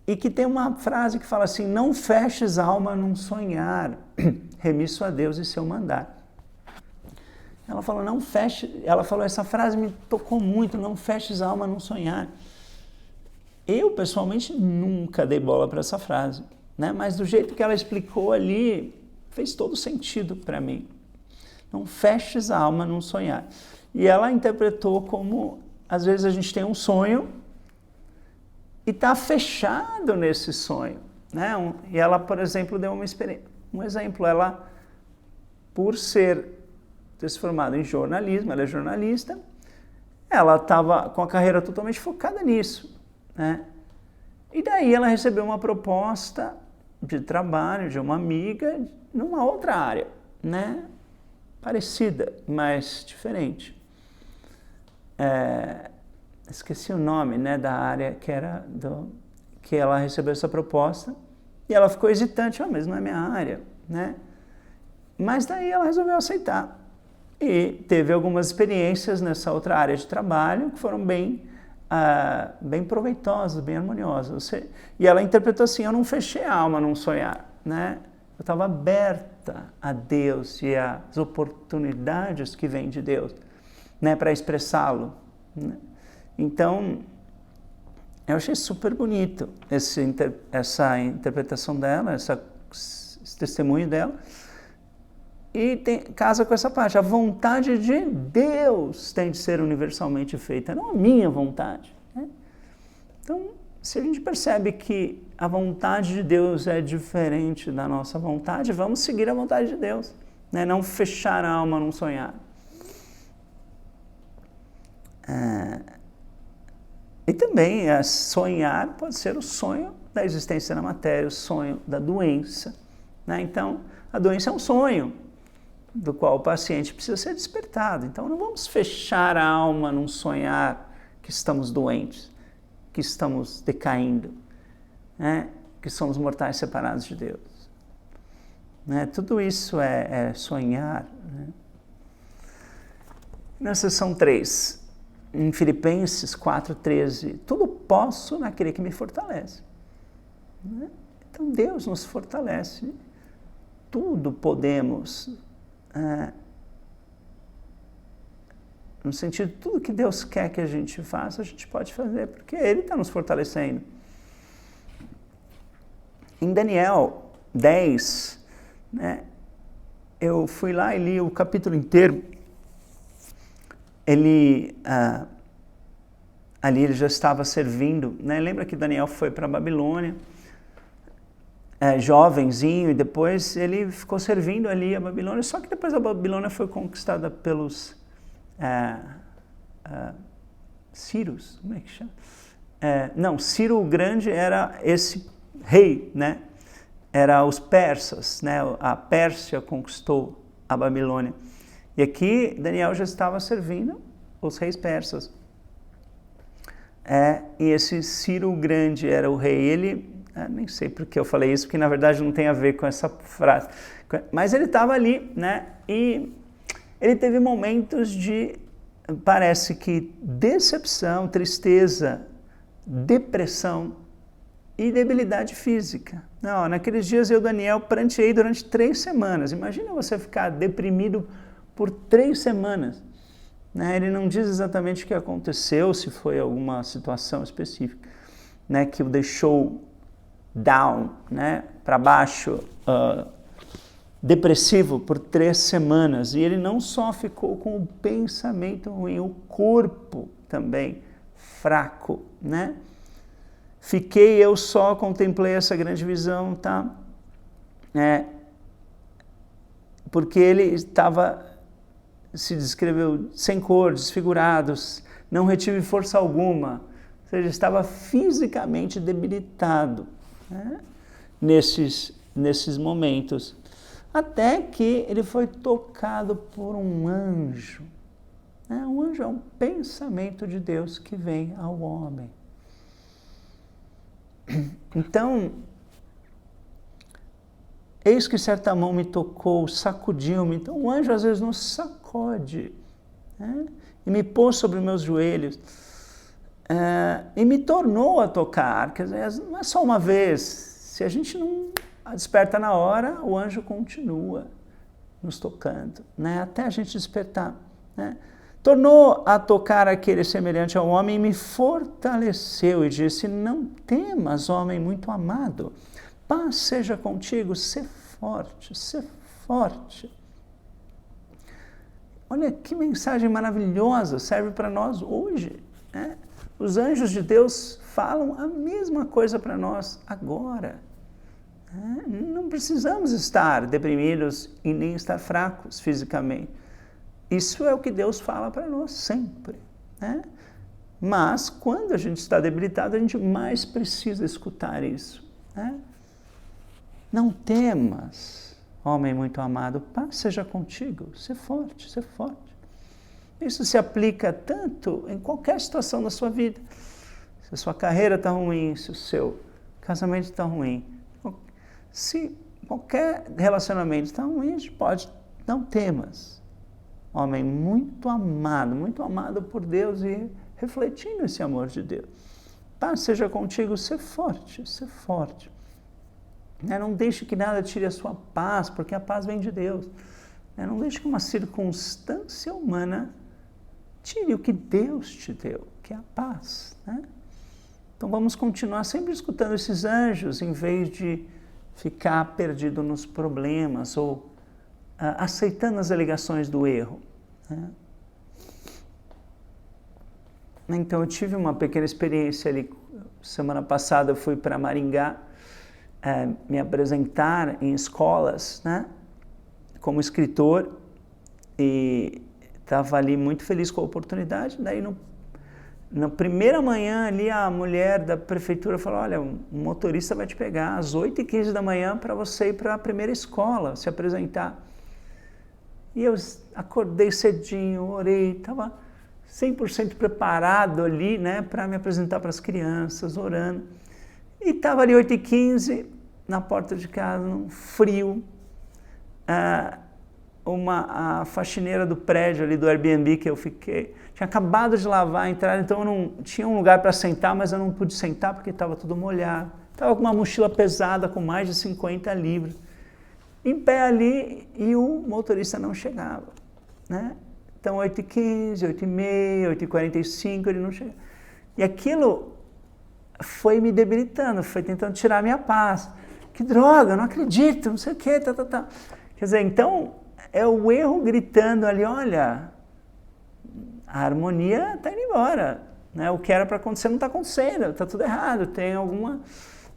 e que tem uma frase que fala assim: não feches a alma num sonhar, remisso a Deus e seu mandar. Ela falou, não feche, ela falou, essa frase me tocou muito, não feches a alma num sonhar. Eu, pessoalmente, nunca dei bola para essa frase, né? Mas do jeito que ela explicou ali, fez todo sentido para mim. Não feches a alma num sonhar. E ela interpretou como, às vezes a gente tem um sonho e está fechado nesse sonho, né? E ela, por exemplo, deu um exemplo. Ela, por ter se formado em jornalismo, ela é jornalista, ela estava com a carreira totalmente focada nisso, né? E daí ela recebeu uma proposta de trabalho de uma amiga numa outra área, né? Parecida, mas diferente. Esqueci o nome, né, da área que ela recebeu essa proposta, e ela ficou hesitante, mas não é minha área, né? Mas daí ela resolveu aceitar. E teve algumas experiências nessa outra área de trabalho que foram bem proveitosas, bem harmoniosas. E ela interpretou assim, eu não fechei a alma num sonhar, né? Eu estava aberta a Deus e às oportunidades que vêm de Deus, né, para expressá-lo, né? Então, eu achei super bonito essa interpretação dela, esse testemunho dela. E casa com essa parte, a vontade de Deus tem de ser universalmente feita, não a minha vontade, né? Então, se a gente percebe que a vontade de Deus é diferente da nossa vontade, vamos seguir a vontade de Deus, né? Não fechar a alma num sonhar. E também sonhar pode ser o sonho da existência na matéria, o sonho da doença, né? Então, a doença é um sonho do qual o paciente precisa ser despertado. Então, não vamos fechar a alma num sonhar que estamos doentes, que estamos decaindo, né? Que somos mortais separados de Deus, né? Tudo isso é sonhar, né? Na seção 3, em Filipenses 4,13, tudo posso naquele que me fortalece, né? Então, Deus nos fortalece, tudo podemos, no sentido de tudo que Deus quer que a gente faça, a gente pode fazer, porque Ele está nos fortalecendo. Em Daniel 10, né, eu fui lá e li o capítulo inteiro. Ali ele já estava servindo, né? Lembra que Daniel foi para a Babilônia, jovenzinho, e depois ele ficou servindo ali a Babilônia, só que depois a Babilônia foi conquistada pelos Círios, como é que chama? Não, Ciro o Grande era esse rei, né? Era os persas, né? A Pérsia conquistou a Babilônia. E aqui Daniel já estava servindo os reis persas. E esse Ciro o Grande era o rei. Ele, nem sei por que eu falei isso, porque na verdade não tem a ver com essa frase. Mas ele estava ali, né? E ele teve momentos de, parece que, decepção, tristeza, depressão e debilidade física. Não, naqueles dias eu, Daniel, pranteei durante 3 semanas. Imagina você ficar deprimido por 3 semanas. Né? Ele não diz exatamente o que aconteceu, se foi alguma situação específica, né, que o deixou down, né, para baixo, depressivo por 3 semanas. E ele não só ficou com o pensamento ruim, o corpo também fraco, né? Eu só contemplei essa grande visão, tá? Porque ele estava, se descreveu sem cor, desfigurado, não retive força alguma, ou seja, estava fisicamente debilitado, né? Nesses momentos, até que ele foi tocado por um anjo, né? Um anjo é um pensamento de Deus que vem ao homem. Então, Eis que certa mão me tocou, sacudiu-me. Então o anjo às vezes nos sacode, né? E me pôs sobre meus joelhos. E me tornou a tocar. Quer dizer, não é só uma vez. Se a gente não desperta na hora, o anjo continua nos tocando, né? Até a gente despertar, né? Tornou a tocar aquele semelhante ao homem e me fortaleceu e disse: não temas, homem muito amado, paz seja contigo, sê forte, sê forte. Olha que mensagem maravilhosa, serve para nós hoje, né? Os anjos de Deus falam a mesma coisa para nós agora. Não precisamos estar deprimidos e nem estar fracos fisicamente. Isso é o que Deus fala para nós sempre, né? Mas quando a gente está debilitado, a gente mais precisa escutar isso, né? Não temas, homem muito amado, paz seja contigo, sê forte, sê forte. Isso se aplica tanto em qualquer situação da sua vida. Se a sua carreira está ruim, se o seu casamento está ruim, se qualquer relacionamento está ruim, a gente pode, não temas. Homem muito amado por Deus e refletindo esse amor de Deus. Paz seja contigo, sê forte, sê forte. Não deixe que nada tire a sua paz, porque a paz vem de Deus. Não deixe que uma circunstância humana tire o que Deus te deu, que é a paz, né? Então vamos continuar sempre escutando esses anjos, em vez de ficar perdido nos problemas ou aceitando as alegações do erro, né? Então eu tive uma pequena experiência ali, semana passada eu fui para Maringá me apresentar em escolas, né, como escritor, e estava ali muito feliz com a oportunidade. Daí na primeira manhã ali a mulher da prefeitura falou: olha, um motorista vai te pegar às 8h15 da manhã para você ir para a primeira escola, se apresentar. E eu acordei cedinho, orei, estava 100% preparado ali, né, para me apresentar para as crianças, orando. E estava ali 8h15, na porta de casa, num frio, a faxineira do prédio ali do Airbnb que eu fiquei, tinha acabado de lavar a entrada, então eu não tinha um lugar para sentar, mas eu não pude sentar porque estava tudo molhado. Estava com uma mochila pesada com mais de 50 livros, em pé ali, e o motorista não chegava, né? Então 8h15, 8h30, 8h45, ele não chegava. E aquilo foi me debilitando, foi tentando tirar a minha paz. Que droga, não acredito, não sei o quê, tá. Quer dizer, então, é o erro gritando ali: olha, a harmonia está indo embora, né? O que era para acontecer não está acontecendo, está tudo errado, tem alguma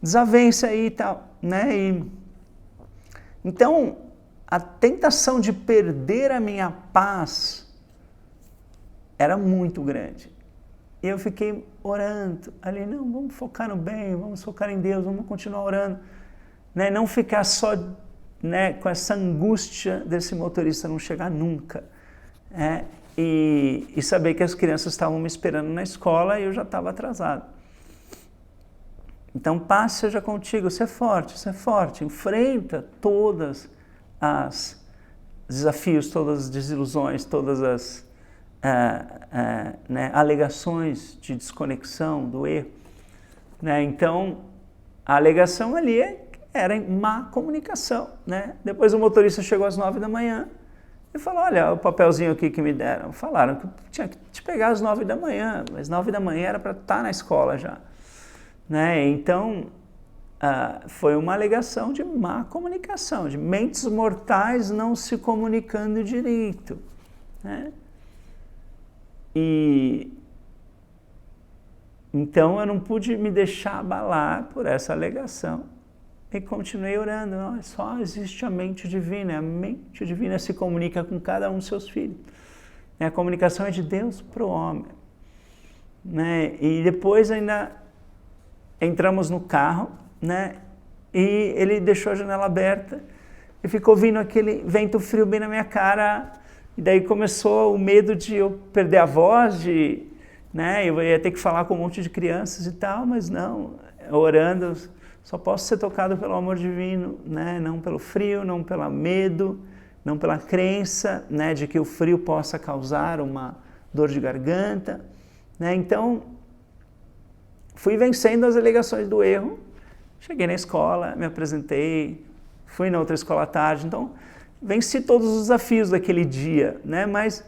desavença aí e tal, né? Então, a tentação de perder a minha paz era muito grande. E eu fiquei orando ali: não, vamos focar no bem, vamos focar em Deus, vamos continuar orando, né? Não ficar só, né, com essa angústia desse motorista não chegar nunca, né? E saber que as crianças estavam me esperando na escola e eu já estava atrasado. Então, paz seja contigo, ser forte, enfrenta todas as desafios, todas as desilusões, todas as né, alegações de desconexão, do erro, né? Então, a alegação ali era em má comunicação, né? Depois o motorista chegou às 9 da manhã e falou: olha, o papelzinho aqui que me deram, falaram que tinha que te pegar às 9 da manhã, mas 9 da manhã era para estar na escola já, né? Então, foi uma alegação de má comunicação, de mentes mortais não se comunicando direito, né? E então eu não pude me deixar abalar por essa alegação e continuei orando. Não, só existe a mente divina se comunica com cada um dos seus filhos. A comunicação é de Deus para o homem, né? E depois ainda entramos no carro, né? E ele deixou a janela aberta e ficou vindo aquele vento frio bem na minha cara. E daí começou o medo de eu perder a voz, né? Eu ia ter que falar com um monte de crianças e tal, mas não, orando, Só posso ser tocado pelo amor divino, né? Não pelo frio, não pelo medo, não pela crença, né, de que o frio possa causar uma dor de garganta, né? Então, fui vencendo as alegações do erro, cheguei na escola, me apresentei, fui na outra escola à tarde, então venci todos os desafios daquele dia, né? Mas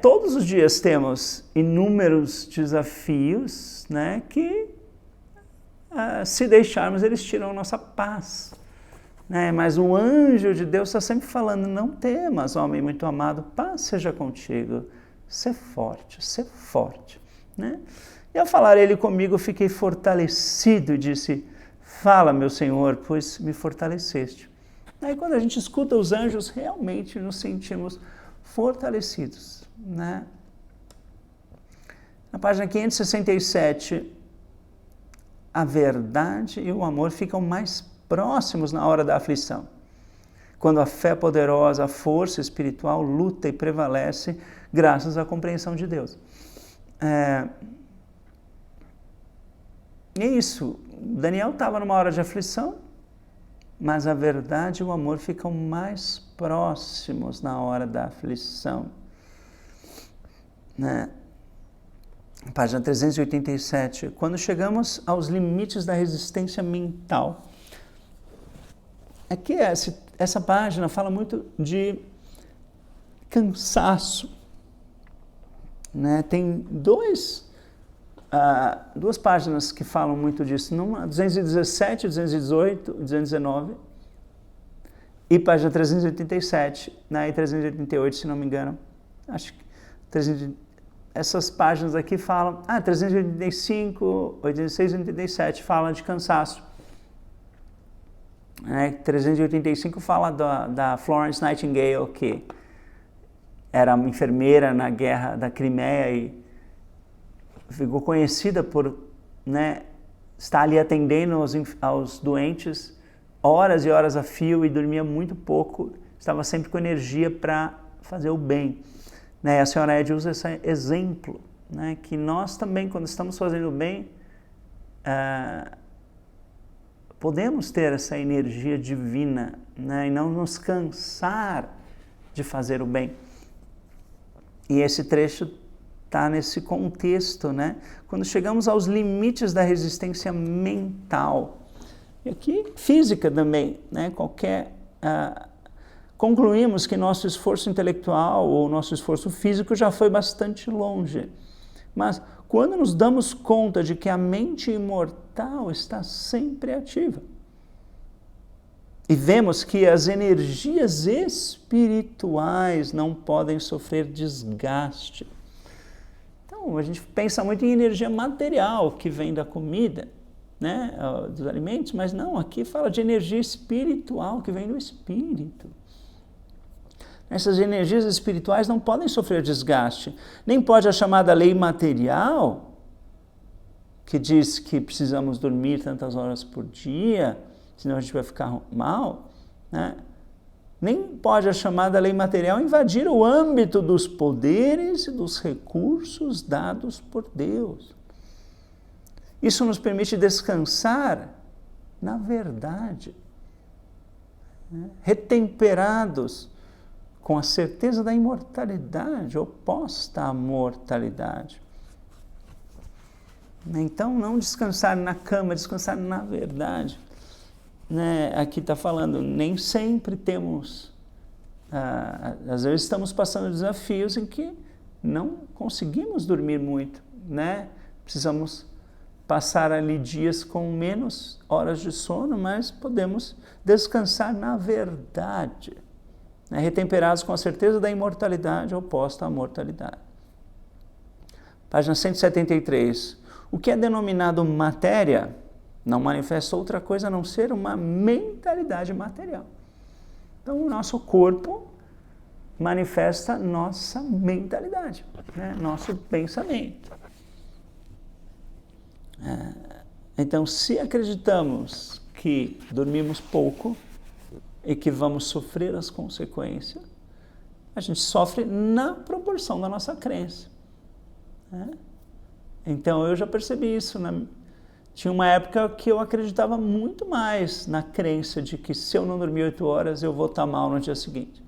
todos os dias temos inúmeros desafios, né, que se deixarmos eles tiram a nossa paz, né? Mas o anjo de Deus está sempre falando, não temas, homem muito amado, paz seja contigo, ser forte, né? E ao falar ele comigo, eu fiquei fortalecido e disse, fala meu Senhor, pois me fortaleceste. Aí quando a gente escuta os anjos, realmente nos sentimos fortalecidos, né? Na página 567, a verdade e o amor ficam mais próximos na hora da aflição. Quando a fé poderosa, a força espiritual luta e prevalece graças à compreensão de Deus. E é isso, Daniel estava numa hora de aflição, mas a verdade e o amor ficam mais próximos na hora da aflição. Né? Página 387, quando chegamos aos limites da resistência mental. Aqui essa página fala muito de cansaço. Né? Tem duas páginas que falam muito disso, numa 217, 218, 219 e página 387, né? E 388, se não me engano. Acho que essas páginas aqui falam, 385, 86 e 87 falam de cansaço. 385 fala da Florence Nightingale, que era uma enfermeira na guerra da Crimeia e ficou conhecida por, né, estar ali atendendo aos doentes horas e horas a fio e dormia muito pouco, estava sempre com energia para fazer o bem. Né? A senhora Ed usa esse exemplo, né, que nós também, quando estamos fazendo o bem, podemos ter essa energia divina, né, e não nos cansar de fazer o bem. E esse trecho está nesse contexto, né? Quando chegamos aos limites da resistência mental, e aqui física também, né? Concluímos que nosso esforço intelectual ou nosso esforço físico já foi bastante longe, mas quando nos damos conta de que a mente imortal está sempre ativa e vemos que as energias espirituais não podem sofrer desgaste. Então, a gente pensa muito em energia material que vem da comida, né, dos alimentos, mas não, aqui fala de energia espiritual que vem do espírito. Essas energias espirituais não podem sofrer desgaste, nem pode a chamada lei material, que diz que precisamos dormir tantas horas por dia, senão a gente vai ficar mal, né? Nem pode a chamada lei material invadir o âmbito dos poderes e dos recursos dados por Deus. Isso nos permite descansar na verdade, né? Retemperados com a certeza da imortalidade oposta à mortalidade. Então, não descansar na cama, descansar na verdade. Né? Aqui está falando, nem sempre temos, às vezes estamos passando desafios em que não conseguimos dormir muito, né? Precisamos passar ali dias com menos horas de sono, mas podemos descansar na verdade, né? Retemperados com a certeza da imortalidade oposta à mortalidade. Página 173. O que é denominado matéria não manifesta outra coisa a não ser uma mentalidade material. Então, o nosso corpo manifesta nossa mentalidade, né? Nosso pensamento. Então, se acreditamos que dormimos pouco e que vamos sofrer as consequências, a gente sofre na proporção da nossa crença, né? Então, eu já percebi isso Tinha uma época que eu acreditava muito mais na crença de que se eu não dormir 8 horas, eu vou estar mal no dia seguinte.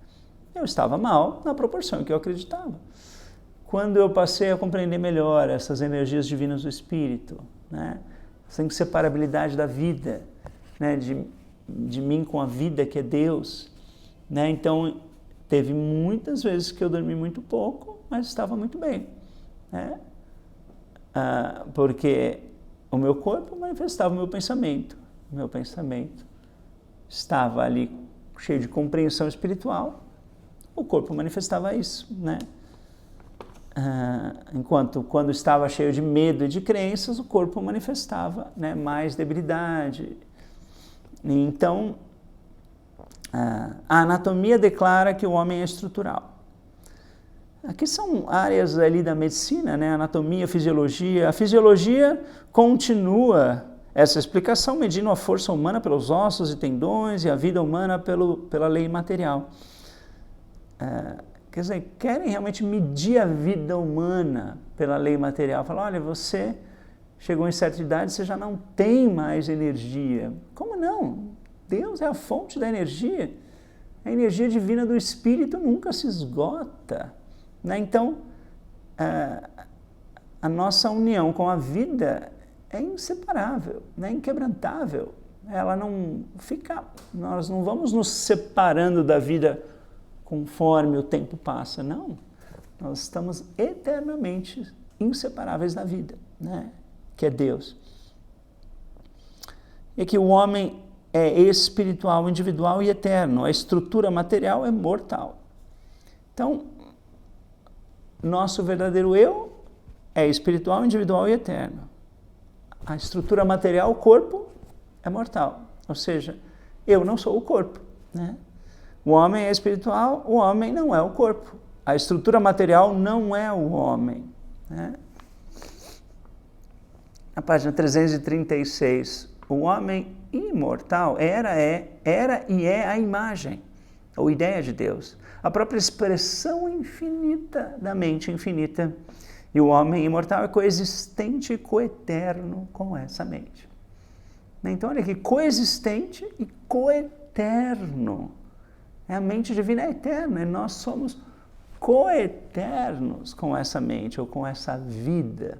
Eu estava mal na proporção que eu acreditava. Quando eu passei a compreender melhor essas energias divinas do Espírito, né? Essa inseparabilidade da vida, né? de mim com a vida que é Deus, né? Então, teve muitas vezes que eu dormi muito pouco, mas estava muito bem, né? Porque o meu corpo manifestava o meu pensamento. O meu pensamento estava ali cheio de compreensão espiritual, o corpo manifestava isso, né? Enquanto quando estava cheio de medo e de crenças, o corpo manifestava, né, mais debilidade. Então, a anatomia declara que o homem é estrutural. Aqui são áreas ali da medicina, né, anatomia, fisiologia. A fisiologia continua essa explicação, medindo a força humana pelos ossos e tendões e a vida humana pela lei material. Quer dizer, querem realmente medir a vida humana pela lei material. Falar, olha, você chegou em certa idade, você já não tem mais energia. Como não? Deus é a fonte da energia. A energia divina do Espírito nunca se esgota, né? Então, a nossa união com a vida é inseparável, né? Inquebrantável. Ela não fica, nós não vamos nos separando da vida conforme o tempo passa, não. Nós estamos eternamente inseparáveis da vida, né? Que é Deus. E que o homem é espiritual, individual e eterno. A estrutura material é mortal. Então, nosso verdadeiro eu é espiritual, individual e eterno. A estrutura material, o corpo, é mortal. Ou seja, eu não sou o corpo, né? O homem é espiritual, o homem não é o corpo. A estrutura material não é o homem, né? Na página 336, o homem imortal era e é a imagem, ou ideia de Deus, a própria expressão infinita da mente infinita. E o homem imortal é coexistente e coeterno com essa mente. Então, olha aqui, coexistente e coeterno. A mente divina é eterna e nós somos coeternos com essa mente ou com essa vida.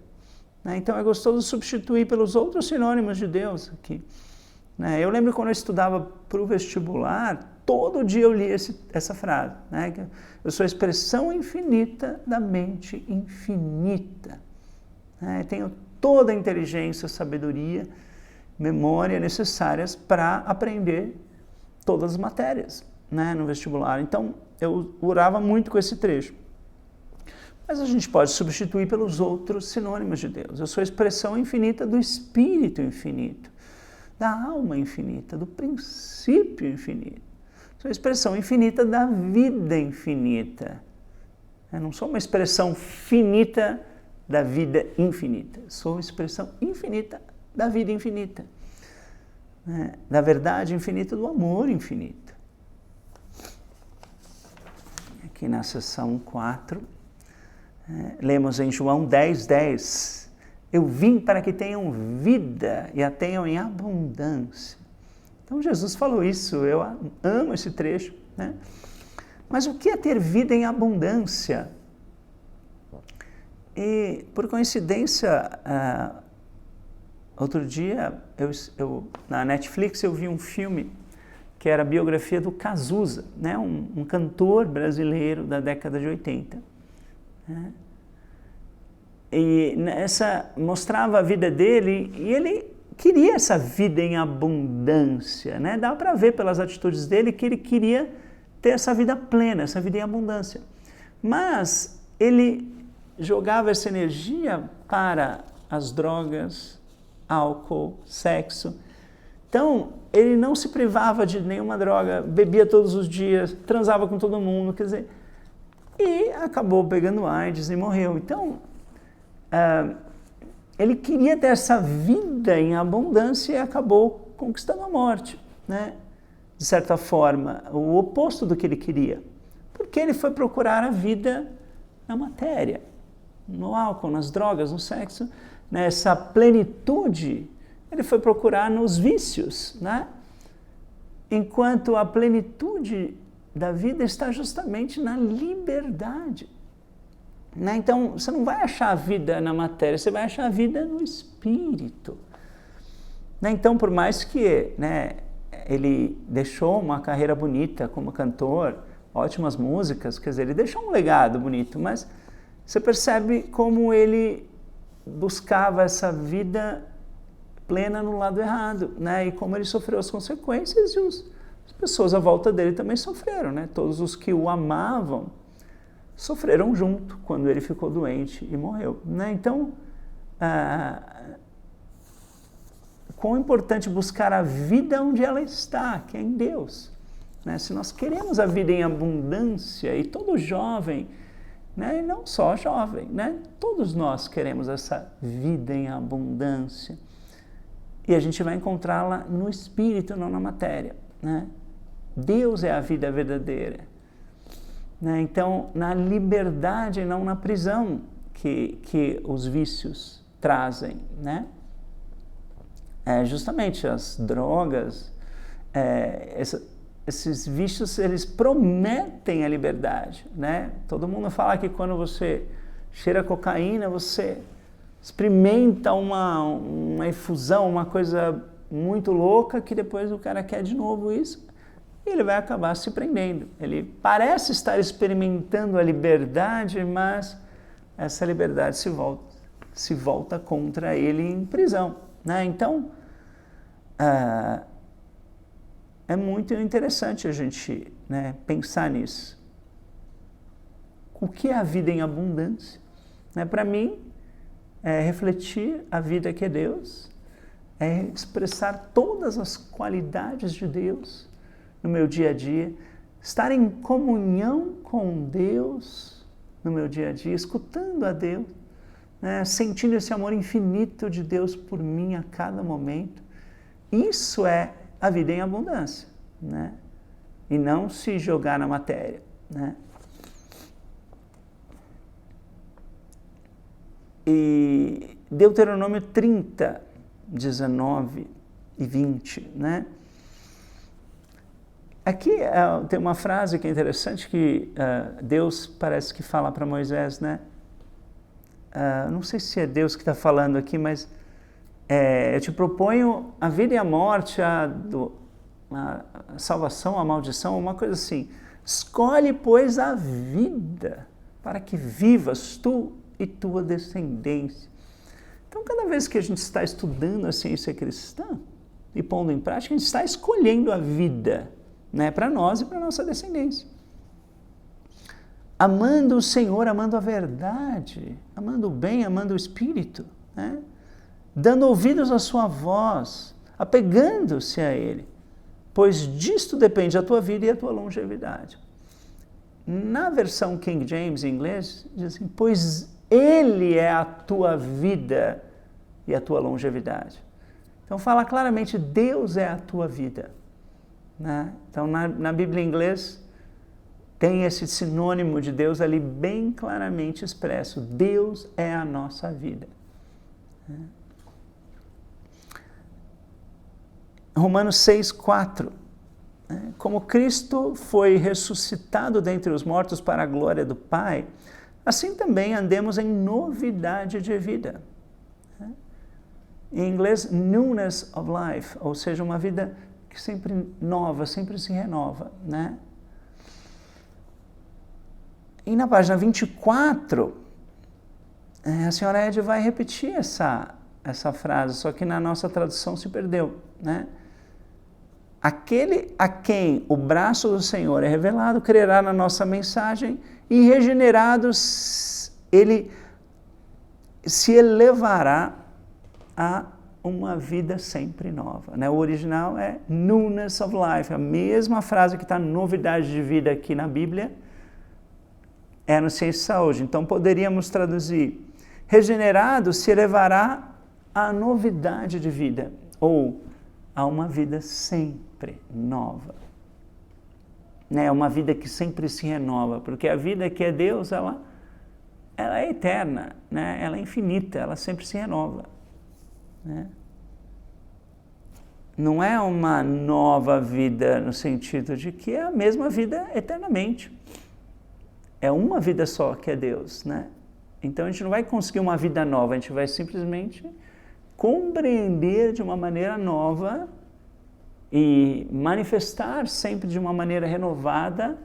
Então é gostoso substituir pelos outros sinônimos de Deus aqui. Eu lembro quando eu estudava para o vestibular, todo dia eu li essa frase, né? Eu sou a expressão infinita da mente infinita. Tenho toda a inteligência, sabedoria, memória necessárias para aprender todas as matérias, né, no vestibular. Então, eu orava muito com esse trecho. Mas a gente pode substituir pelos outros sinônimos de Deus. Eu sou a expressão infinita do Espírito infinito, da alma infinita, do princípio infinito. Sou a expressão infinita da vida infinita. Eu não sou uma expressão finita da vida infinita. Sou a expressão infinita da vida infinita, né, da verdade infinita, do amor infinito. Aqui na seção 4, lemos em João 10:10, eu vim para que tenham vida e a tenham em abundância. Então Jesus falou isso, eu amo esse trecho, né? Mas o que é ter vida em abundância? E por coincidência, outro dia, na Netflix eu vi um filme que era a biografia do Cazuza, né? Um cantor brasileiro da década de 80. Né? E mostrava a vida dele e ele queria essa vida em abundância, né? Dá para ver pelas atitudes dele que ele queria ter essa vida plena, essa vida em abundância. Mas ele jogava essa energia para as drogas, álcool, sexo. Então, ele não se privava de nenhuma droga, bebia todos os dias, transava com todo mundo, quer dizer, e acabou pegando AIDS e morreu. Então, ele queria ter essa vida em abundância e acabou conquistando a morte, né? De certa forma, o oposto do que ele queria, porque ele foi procurar a vida na matéria, no álcool, nas drogas, no sexo, né? Essa plenitude ele foi procurar nos vícios, né? Enquanto a plenitude da vida está justamente na liberdade. Né? Então, você não vai achar a vida na matéria, você vai achar a vida no espírito. Né? Então, por mais que, né, ele deixou uma carreira bonita como cantor, ótimas músicas, quer dizer, ele deixou um legado bonito, mas você percebe como ele buscava essa vida plena no lado errado, né? E como ele sofreu as consequências e as pessoas à volta dele também sofreram, né? Todos os que o amavam sofreram junto quando ele ficou doente e morreu, né? Então, quão importante buscar a vida onde ela está, que é em Deus, né? Se nós queremos a vida em abundância, e todo jovem, né? E não só jovem, né? Todos nós queremos essa vida em abundância. E a gente vai encontrá-la no espírito, não na matéria, né? Deus é a vida verdadeira, né? Então, na liberdade e não na prisão que os vícios trazem, né? Justamente as drogas, esses vícios, eles prometem a liberdade, né? Todo mundo fala que quando você cheira cocaína, você experimenta uma efusão, uma coisa muito louca, que depois o cara quer de novo isso, e ele vai acabar se prendendo. Ele parece estar experimentando a liberdade, mas essa liberdade se volta contra ele em prisão, né? Então, é muito interessante a gente, né, pensar nisso. O que é a vida em abundância? Né? Para mim, é refletir a vida que é Deus, é expressar todas as qualidades de Deus no meu dia a dia, estar em comunhão com Deus no meu dia a dia, escutando a Deus, né, sentindo esse amor infinito de Deus por mim a cada momento. Isso é a vida em abundância, né? E não se jogar na matéria, né? E Deuteronômio 30, 19 e 20, né? Aqui tem uma frase que é interessante, que Deus parece que fala para Moisés, né? Não sei se é Deus que está falando aqui, mas eu te proponho a vida e a morte, a salvação, a maldição, uma coisa assim. Escolhe, pois, a vida, para que vivas tu e tua descendência. Então, cada vez que a gente está estudando a ciência cristã e pondo em prática, a gente está escolhendo a vida, né, para nós e para a nossa descendência. Amando o Senhor, amando a verdade, amando o bem, amando o Espírito, né? Dando ouvidos à sua voz, apegando-se a Ele, pois disto depende a tua vida e a tua longevidade. Na versão King James, em inglês, diz assim, pois Ele é a tua vida e a tua longevidade. Então fala claramente, Deus é a tua vida, né? Então na Bíblia em inglês tem esse sinônimo de Deus ali bem claramente expresso. Deus é a nossa vida. Romanos 6:4. Como Cristo foi ressuscitado dentre os mortos para a glória do Pai, assim também andemos em novidade de vida. Em inglês, newness of life, ou seja, uma vida que sempre nova, sempre se renova, né? E na página 24, a senhora Ed vai repetir essa frase, só que na nossa tradução se perdeu, né? Aquele a quem o braço do Senhor é revelado, crerá na nossa mensagem e regenerados, ele se elevará a uma vida sempre nova, né? O original é newness of life, a mesma frase que está novidade de vida aqui na Bíblia, é no Ciência e Saúde. Então poderíamos traduzir, regenerado se elevará a novidade de vida, ou a uma vida sempre nova, né? Uma vida que sempre se renova, porque a vida que é Deus, ela é eterna, né? Ela é infinita, ela sempre se renova, né? não é uma nova vida no sentido de que é a mesma vida eternamente. É uma vida só que é Deus, né? Então a gente não vai conseguir uma vida nova, a gente vai simplesmente compreender de uma maneira nova e manifestar sempre de uma maneira renovada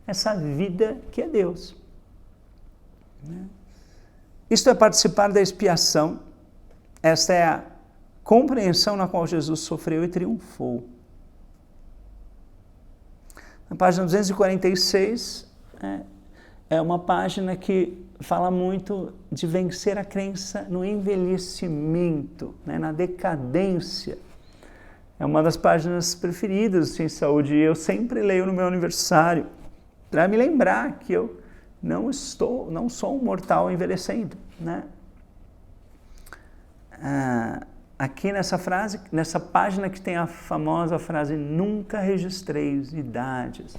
essa vida que é Deus. Isto é participar da expiação. Esta é a compreensão na qual Jesus sofreu e triunfou. Na página 246, é uma página que fala muito de vencer a crença no envelhecimento, né, na decadência. É uma das páginas preferidas em saúde e eu sempre leio no meu aniversário para me lembrar que eu não sou um mortal envelhecendo, né? Aqui nessa página que tem a famosa frase nunca registreis idades,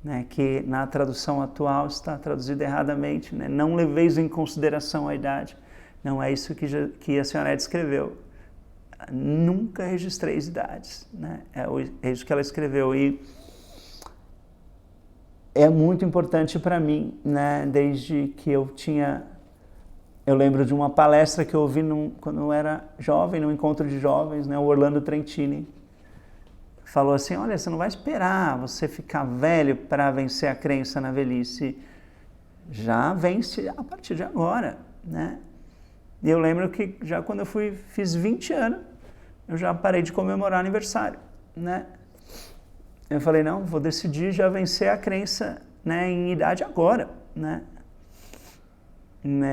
né, que na tradução atual está traduzida erradamente, né, não leveis em consideração a idade. Não é isso que a senhora escreveu. Nunca registreis idades, né? É isso que ela escreveu e é muito importante para mim, né, desde que eu lembro de uma palestra que eu ouvi quando eu era jovem, num encontro de jovens, né, o Orlando Trentini falou assim, olha, você não vai esperar você ficar velho para vencer a crença na velhice, já vence a partir de agora, né? E eu lembro que já quando eu fiz 20 anos, eu já parei de comemorar aniversário, né? Eu falei, não, vou decidir já vencer a crença, né, em idade agora, né?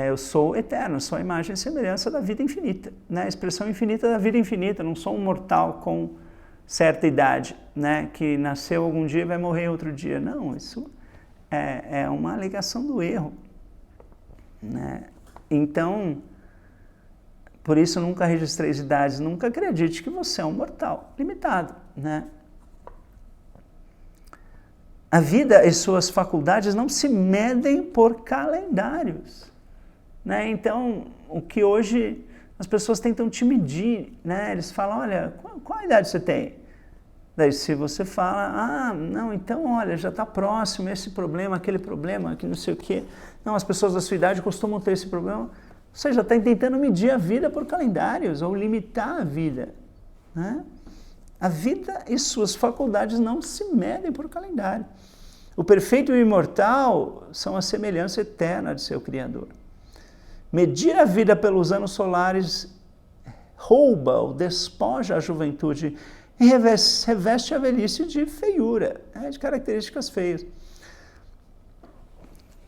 Eu sou eterno, sou a imagem e semelhança da vida infinita, né? A expressão infinita da vida infinita, não sou um mortal com certa idade, né, que nasceu algum dia e vai morrer outro dia. Não, isso é uma alegação do erro, né? Então, por isso nunca registrei as idades, nunca acredite que você é um mortal limitado, né? A vida e suas faculdades não se medem por calendários, né? Então, o que hoje as pessoas tentam te medir, né? Eles falam, olha, qual a idade você tem? Daí se você fala, não, então olha, já está próximo esse problema, aquele problema, que não sei o quê. Não, as pessoas da sua idade costumam ter esse problema. Você já está tentando medir a vida por calendários, ou limitar a vida, né? A vida e suas faculdades não se medem por calendário. O perfeito e o imortal são a semelhança eterna de seu Criador. Medir a vida pelos anos solares rouba ou despoja a juventude e reveste a velhice de feiura, né, de características feias.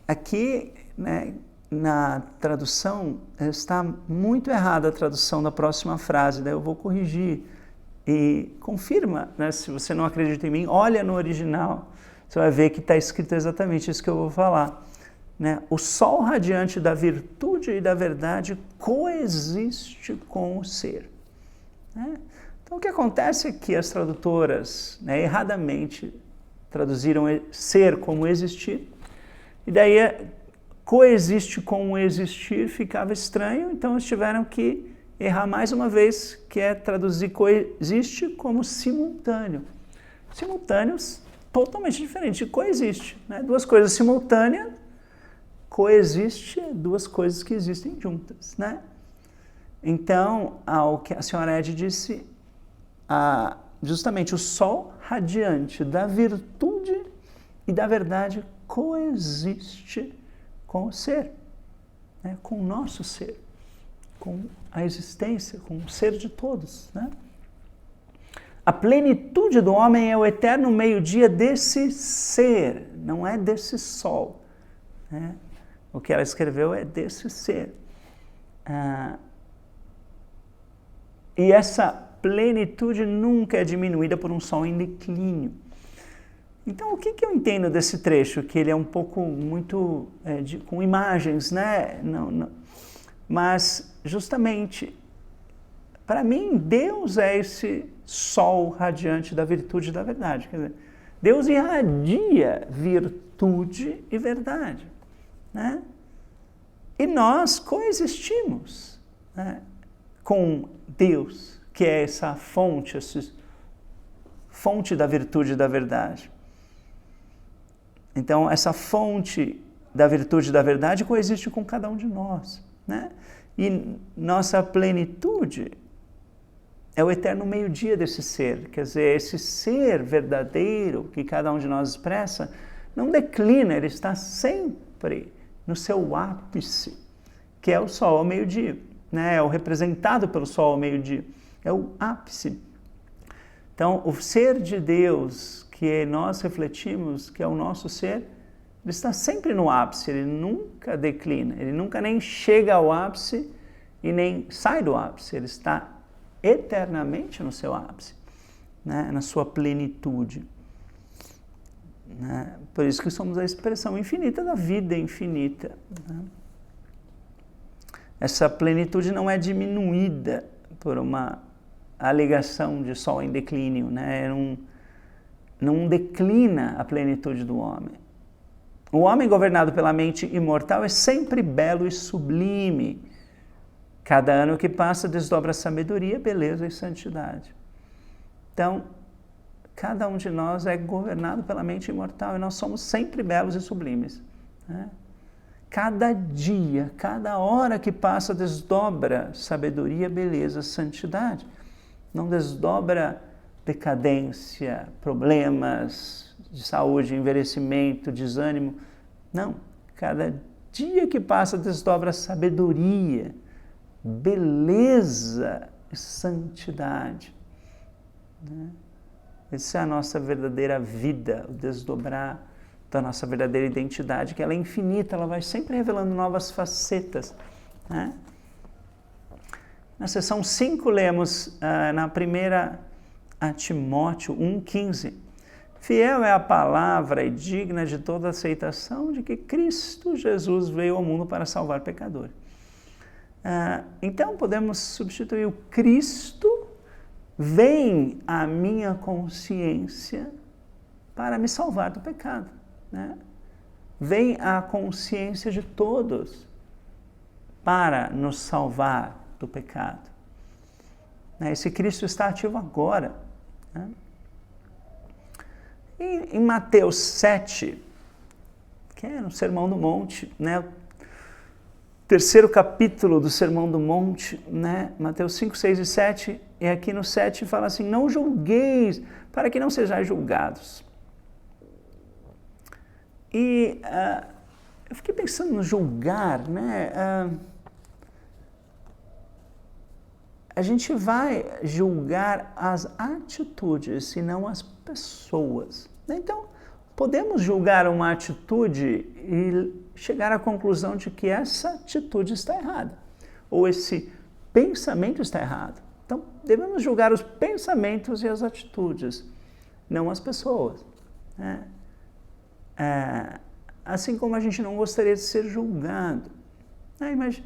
Aqui, né, na tradução, está muito errada a tradução da próxima frase, daí eu vou corrigir. E confirma, né, se você não acredita em mim, olha no original, você vai ver que está escrito exatamente isso que eu vou falar. Né? O sol radiante da virtude e da verdade coexiste com o ser. Né? Então, o que acontece é que as tradutoras, né, erradamente traduziram ser como existir, e daí coexiste com o existir ficava estranho, então eles tiveram que errar mais uma vez, que é traduzir coexiste como simultâneo. Simultâneos totalmente diferentes de coexiste. Né? Duas coisas simultâneas, coexiste duas coisas que existem juntas, né? Então, ao que a senhora Ed disse, justamente o sol radiante da virtude e da verdade coexiste com o ser, né? Com o nosso ser, com a existência, com o ser de todos, né? A plenitude do homem é o eterno meio-dia desse ser, não é desse sol, né? O que ela escreveu é desse ser. E essa plenitude nunca é diminuída por um sol em declínio. Então, o que eu entendo desse trecho? Que ele é um pouco muito com imagens, né? Mas, justamente, para mim, Deus é esse sol radiante da virtude e da verdade. Quer dizer, Deus irradia virtude e verdade. Né? E nós coexistimos, né, com Deus, que é essa fonte, fonte da virtude e da verdade. Então, essa fonte da virtude e da verdade coexiste com cada um de nós, né? E nossa plenitude é o eterno meio-dia desse ser, quer dizer, esse ser verdadeiro que cada um de nós expressa, não declina, ele está sempre no seu ápice, que é o sol ao meio-dia, né? É o representado pelo sol ao meio-dia, é o ápice. Então, o ser de Deus que nós refletimos, que é o nosso ser, ele está sempre no ápice, ele nunca declina, ele nunca nem chega ao ápice e nem sai do ápice, ele está eternamente no seu ápice, né? Na sua plenitude. Né? Por isso que somos a expressão infinita da vida infinita. Né? Essa plenitude não é diminuída por uma alegação de sol em declínio, né? Não declina a plenitude do homem. O homem governado pela mente imortal é sempre belo e sublime. Cada ano que passa desdobra sabedoria, beleza e santidade. Então, cada um de nós é governado pela mente imortal e nós somos sempre belos e sublimes. Né? Cada dia, cada hora que passa desdobra sabedoria, beleza, santidade. Não desdobra decadência, problemas de saúde, envelhecimento, desânimo. Não, cada dia que passa desdobra sabedoria, beleza e santidade. Né? Essa é a nossa verdadeira vida, o desdobrar da nossa verdadeira identidade, que ela é infinita, ela vai sempre revelando novas facetas. Né? Na seção 5, lemos na primeira a Timóteo 1,15. Fiel é a palavra e digna de toda aceitação de que Cristo Jesus veio ao mundo para salvar pecadores. Então, podemos substituir o Cristo vem à minha consciência para me salvar do pecado. Né? Vem à consciência de todos para nos salvar do pecado. Esse Cristo está ativo agora. Né? E em Mateus 7, que é no Sermão do Monte, né? Terceiro capítulo do Sermão do Monte, né? Mateus 5, 6 e 7, e aqui no 7 fala assim, não julgueis, para que não sejais julgados. E eu fiquei pensando no julgar, né? A gente vai julgar as atitudes e não as pessoas. Então, podemos julgar uma atitude e chegar à conclusão de que essa atitude está errada, ou esse pensamento está errado. Então, devemos julgar os pensamentos e as atitudes, não as pessoas. Né? Assim como a gente não gostaria de ser julgado. Mas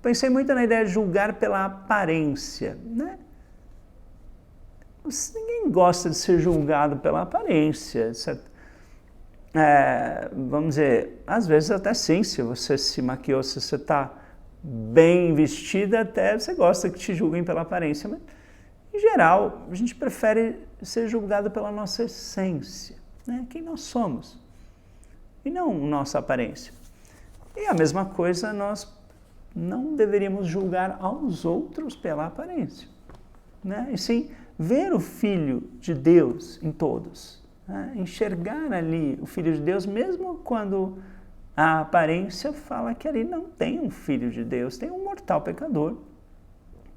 pensei muito na ideia de julgar pela aparência. Né? Ninguém gosta de ser julgado pela aparência, certo? Vamos dizer, às vezes até sim, se você se maquiou, se você está bem vestida, até você gosta que te julguem pela aparência, mas em geral a gente prefere ser julgado pela nossa essência, né? Quem nós somos, e não nossa aparência. E a mesma coisa, nós não deveríamos julgar aos outros pela aparência, né? E sim ver o Filho de Deus em todos. Enxergar ali o Filho de Deus, mesmo quando a aparência fala que ali não tem um Filho de Deus, tem um mortal pecador.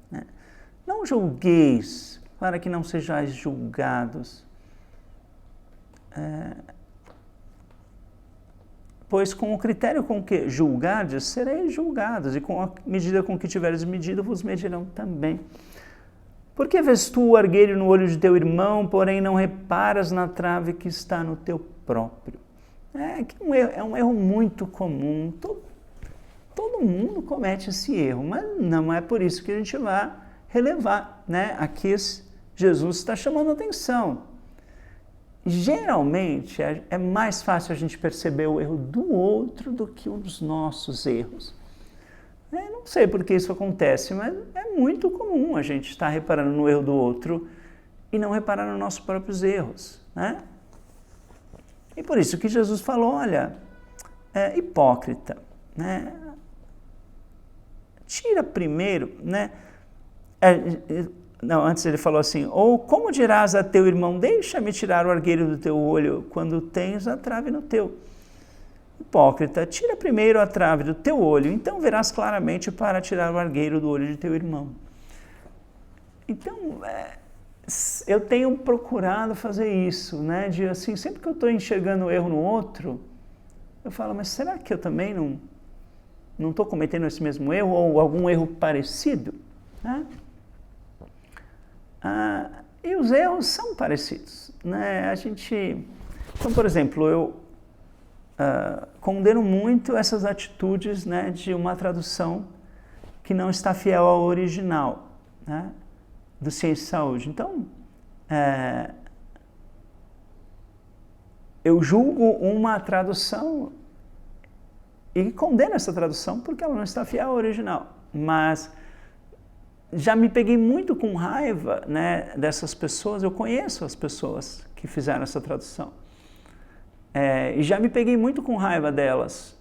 Né? Não julgueis, para que não sejais julgados. Pois com o critério com que julgardes, sereis julgados, e com a medida com que tiveres medido, vos medirão também. Por que vês tu o argueiro no olho de teu irmão, porém não reparas na trave que está no teu próprio? É um erro muito comum. Todo mundo comete esse erro, mas não é por isso que a gente vai relevar. Né? Aqui Jesus está chamando a atenção. Geralmente é mais fácil a gente perceber o erro do outro do que os nossos erros. Não sei por que isso acontece, mas é muito comum a gente estar reparando no erro do outro e não reparar nos nossos próprios erros, né? E por isso que Jesus falou, olha, hipócrita, né? Tira primeiro, né? Não, antes ele falou assim, ou como dirás a teu irmão, deixa-me tirar o argueiro do teu olho, quando tens a trave no teu. Hipócrita, tira primeiro a trave do teu olho, então verás claramente para tirar o argueiro do olho de teu irmão. Então, eu tenho procurado fazer isso, né? De assim, sempre que eu estou enxergando o erro no outro, eu falo, mas será que eu também não estou cometendo esse mesmo erro ou algum erro parecido, né? E os erros são parecidos, né? Então, por exemplo, eu condeno muito essas atitudes, né, de uma tradução que não está fiel ao original, né, do Ciência e Saúde. Então, eu julgo uma tradução e condeno essa tradução porque ela não está fiel ao original, mas já me peguei muito com raiva, né, dessas pessoas. Eu conheço as pessoas que fizeram essa tradução. E já me peguei muito com raiva delas,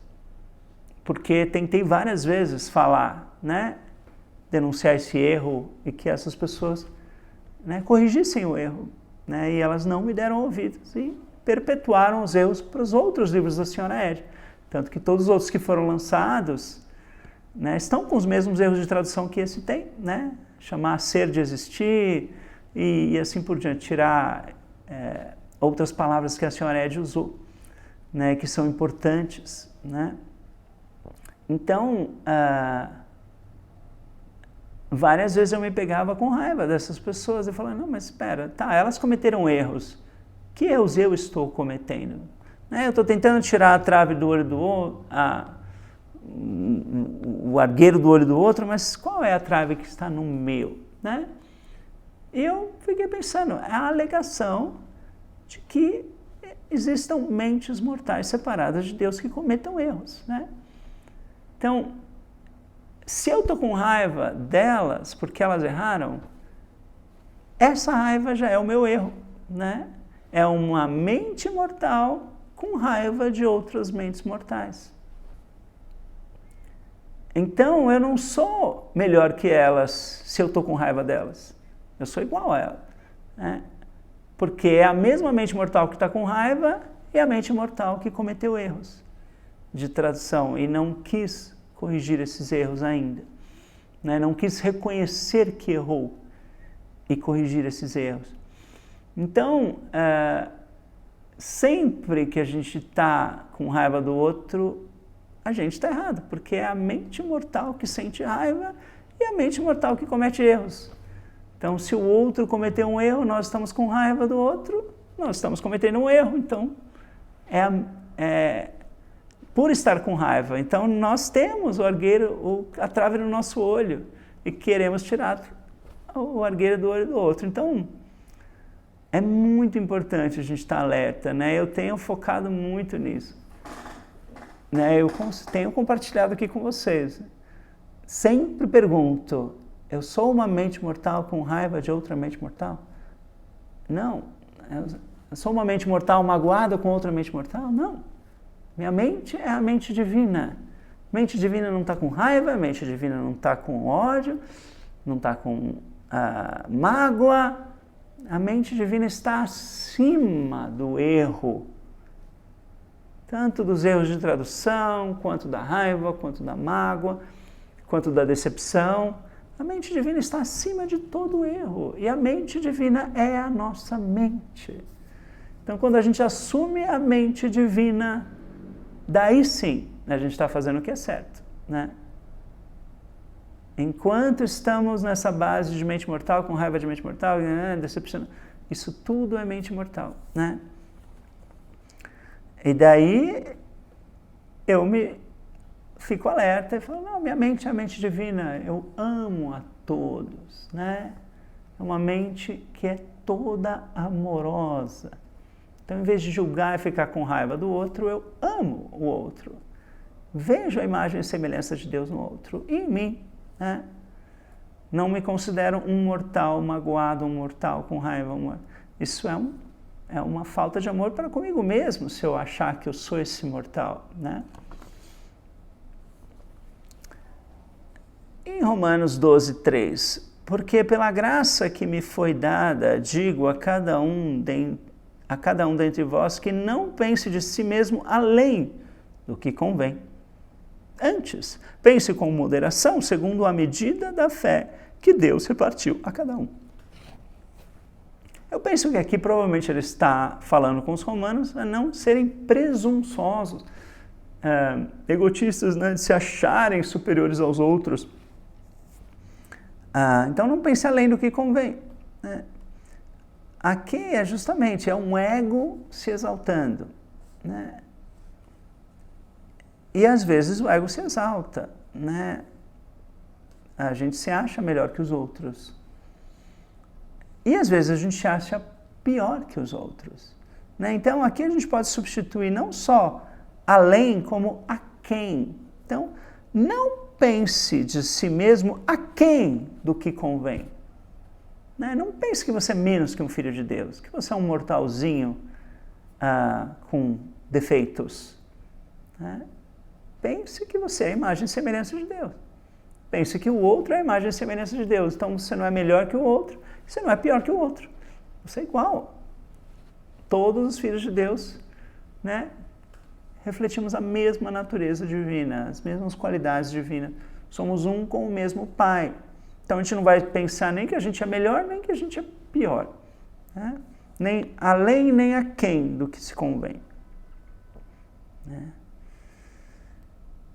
porque tentei várias vezes falar, né, denunciar esse erro e que essas pessoas, né, corrigissem o erro, né, e elas não me deram ouvidos e perpetuaram os erros para os outros livros da Senhora Eddy. Tanto que todos os outros que foram lançados, né, estão com os mesmos erros de tradução que esse tem, né, chamar ser de existir e assim por diante, tirar outras palavras que a Senhora Eddy usou, né, que são importantes, né. Então, várias vezes eu me pegava com raiva dessas pessoas. Eu falava, não, mas espera, tá, elas cometeram erros. Que erros eu estou cometendo? Né, eu estou tentando tirar a trave do olho do outro, o argueiro do olho do outro, mas qual é a trave que está no meu, né? E eu fiquei pensando, é a alegação de que existam mentes mortais separadas de Deus que cometam erros, né? Então, se eu estou com raiva delas porque elas erraram, essa raiva já é o meu erro, né? É uma mente mortal com raiva de outras mentes mortais. Então, eu não sou melhor que elas se eu estou com raiva delas. Eu sou igual a elas, né? Porque é a mesma mente mortal que está com raiva e a mente mortal que cometeu erros de tradução e não quis corrigir esses erros ainda, né? Não quis reconhecer que errou e corrigir esses erros. Então, sempre que a gente está com raiva do outro, a gente está errado, porque é a mente mortal que sente raiva e a mente mortal que comete erros. Então, se o outro cometeu um erro, nós estamos com raiva do outro, nós estamos cometendo um erro. Então, por estar com raiva, então nós temos o argueiro, a trave no nosso olho e queremos tirar o argueiro do olho do outro. Então, é muito importante a gente estar alerta, né? Eu tenho focado muito nisso. Né, eu tenho compartilhado aqui com vocês. Sempre pergunto, eu sou uma mente mortal com raiva de outra mente mortal? Não. Eu sou uma mente mortal magoada com outra mente mortal? Não. Minha mente é a mente divina. Mente divina não está com raiva, mente divina não está com ódio, não está com mágoa. A mente divina está acima do erro. Tanto dos erros de tradução, quanto da raiva, quanto da mágoa, quanto da decepção. A mente divina está acima de todo erro. E a mente divina é a nossa mente. Então, quando a gente assume a mente divina, daí sim a gente está fazendo o que é certo, né? Enquanto estamos nessa base de mente mortal, com raiva de mente mortal, decepção, isso tudo é mente mortal, né? E daí eu fico alerta e falo, não, minha mente é a mente divina, eu amo a todos, né? É uma mente que é toda amorosa. Então, em vez de julgar e ficar com raiva do outro, eu amo o outro. vejo a imagem e semelhança de Deus no outro e em mim, né? Não me considero um mortal magoado, um mortal com raiva. Isso é uma falta de amor para comigo mesmo, se eu achar que eu sou esse mortal, né? Em Romanos 12, 3, porque pela graça que me foi dada, digo a cada um dentre vós que não pense de si mesmo além do que convém. Antes, pense com moderação, segundo a medida da fé que Deus repartiu a cada um. Eu penso que aqui provavelmente ele está falando com os romanos a não serem presunçosos, egotistas, né, de se acharem superiores aos outros. Então não pense além do que convém, né? Aqui é justamente um ego se exaltando, né? E às vezes o ego se exalta, né? A gente se acha melhor que os outros. E às vezes a gente se acha pior que os outros, né? Então aqui a gente pode substituir não só além, como aquém. Então, não pense de si mesmo aquém do que convém, né? Não pense que você é menos que um filho de Deus, que você é um mortalzinho com defeitos, né? Pense que você é a imagem e semelhança de Deus. Pense que o outro é a imagem e semelhança de Deus. Então você não é melhor que o outro, você não é pior que o outro. Você é igual. Todos os filhos de Deus, né, refletimos a mesma natureza divina, as mesmas qualidades divinas. Somos um com o mesmo Pai. Então a gente não vai pensar nem que a gente é melhor, nem que a gente é pior, né? Nem além, nem aquém do que se convém, né?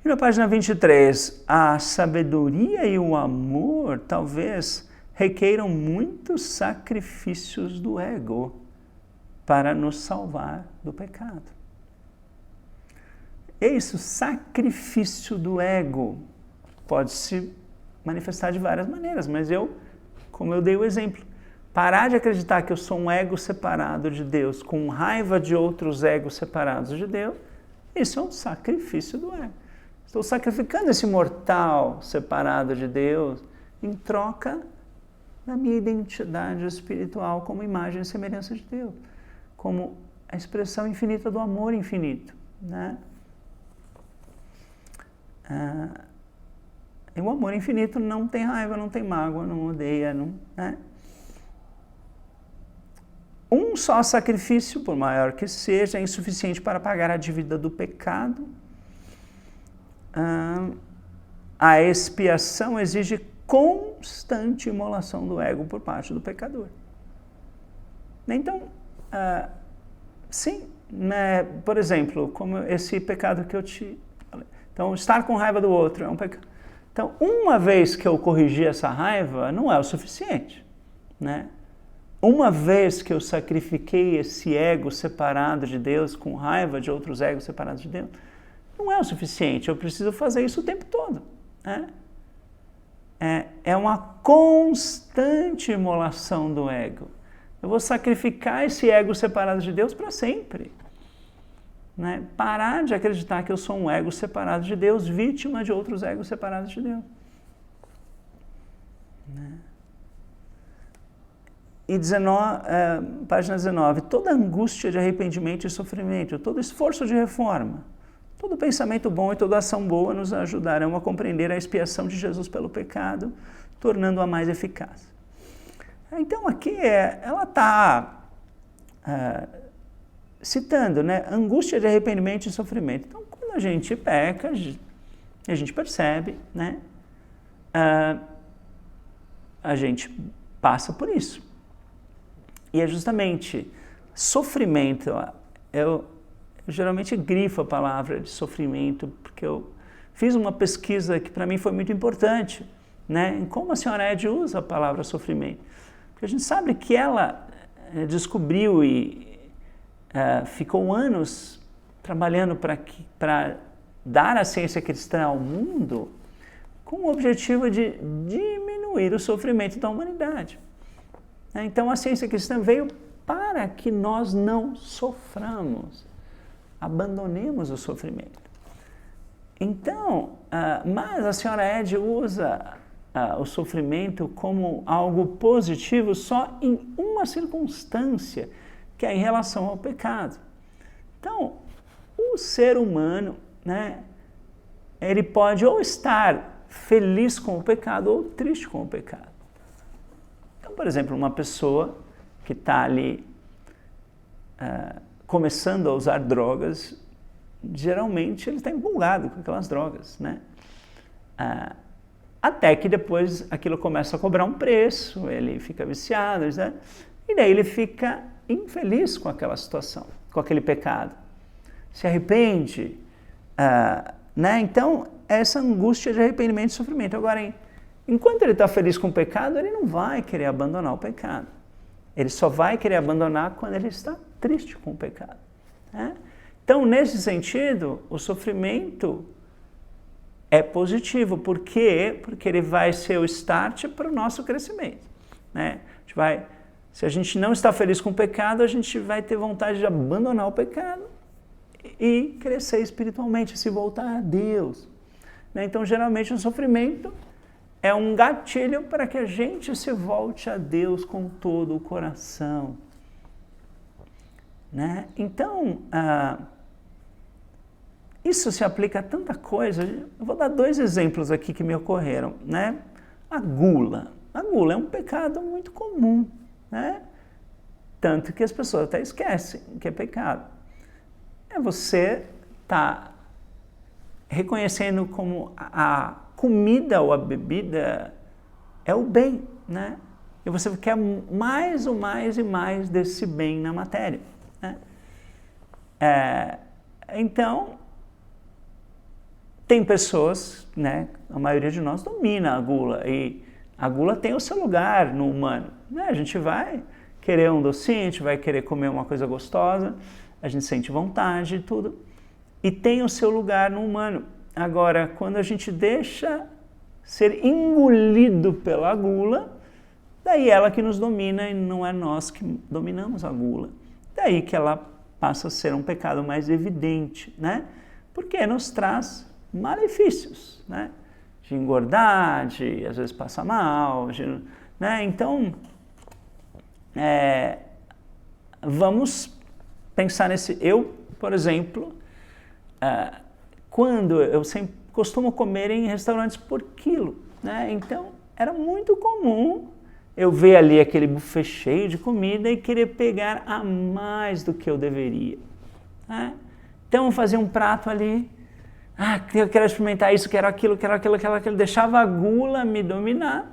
E na página 23, a sabedoria e o amor talvez requeiram muitos sacrifícios do ego para nos salvar do pecado. Isso, sacrifício do ego, pode se manifestar de várias maneiras, mas como eu dei o exemplo, parar de acreditar que eu sou um ego separado de Deus, com raiva de outros egos separados de Deus, isso é um sacrifício do ego. Estou sacrificando esse mortal separado de Deus em troca da minha identidade espiritual como imagem e semelhança de Deus, como a expressão infinita do amor infinito, né? E o amor infinito não tem raiva, não tem mágoa, não odeia, né? Um só sacrifício, por maior que seja, é insuficiente para pagar a dívida do pecado. A expiação exige constante imolação do ego por parte do pecador. Então, sim, né, por exemplo, como esse pecado que eu te falei. Então, estar com raiva do outro é um pecado. Então, uma vez que eu corrigi essa raiva, não é o suficiente, né? Uma vez que eu sacrifiquei esse ego separado de Deus, com raiva de outros egos separados de Deus, não é o suficiente, eu preciso fazer isso o tempo todo, né? É uma constante imolação do ego. Eu vou sacrificar esse ego separado de Deus para sempre, né? Parar de acreditar que eu sou um ego separado de Deus, vítima de outros egos separados de Deus, né? E página 19, toda angústia de arrependimento e sofrimento, todo esforço de reforma, todo pensamento bom e toda ação boa nos ajudarão a compreender a expiação de Jesus pelo pecado, tornando-a mais eficaz. Então aqui ela está citando, né, angústia de arrependimento e sofrimento. Então quando a gente peca, a gente percebe, né, a gente passa por isso. E é justamente sofrimento, eu geralmente grifo a palavra de sofrimento, porque eu fiz uma pesquisa que para mim foi muito importante, né, em como a senhora Ed usa a palavra sofrimento. Porque a gente sabe que ela descobriu e ficou anos trabalhando para dar a ciência cristã ao mundo com o objetivo de diminuir o sofrimento da humanidade. Então a ciência cristã veio para que nós não soframos, abandonemos o sofrimento. Então, mas a senhora Ed usa o sofrimento como algo positivo só em uma circunstância, que é em relação ao pecado. Então, o ser humano, né, ele pode ou estar feliz com o pecado ou triste com o pecado. Então, por exemplo, uma pessoa que está ali começando a usar drogas, geralmente ele está empolgado com aquelas drogas, né? Até que depois aquilo começa a cobrar um preço, ele fica viciado, né? E daí ele fica infeliz com aquela situação, com aquele pecado. Se arrepende, né? Então, essa angústia de arrependimento e sofrimento. Agora, enquanto ele está feliz com o pecado, ele não vai querer abandonar o pecado. Ele só vai querer abandonar quando ele está triste com o pecado, né? Então, nesse sentido, o sofrimento é positivo. Por quê? Porque ele vai ser o start para o nosso crescimento, né? Se a gente não está feliz com o pecado, a gente vai ter vontade de abandonar o pecado e crescer espiritualmente, se voltar a Deus, né? Então, geralmente, o sofrimento é um gatilho para que a gente se volte a Deus com todo o coração, né? Então, isso se aplica a tanta coisa. Eu vou dar 2 exemplos aqui que me ocorreram, né? A gula. A gula é um pecado muito comum, né? Tanto que as pessoas até esquecem que é pecado. É você tá reconhecendo como a comida ou a bebida é o bem, né? E você quer mais ou mais e mais desse bem na matéria, né? Então, tem pessoas, né? A maioria de nós domina a gula, e a gula tem o seu lugar no humano, né? A gente vai querer um docinho, a gente vai querer comer uma coisa gostosa, a gente sente vontade e tudo, e tem o seu lugar no humano. Agora, quando a gente deixa ser engolido pela gula, daí ela que nos domina e não é nós que dominamos a gula. Daí que ela passa a ser um pecado mais evidente, né? Porque nos traz malefícios, né? De engordar, de às vezes passar mal, né? Então, vamos pensar nesse... Eu, por exemplo, quando eu sempre costumo comer em restaurantes por quilo, né? Então, era muito comum eu ver ali aquele buffet cheio de comida e querer pegar a mais do que eu deveria, né? Então, eu fazia um prato ali, eu quero experimentar isso, quero aquilo, deixava a gula me dominar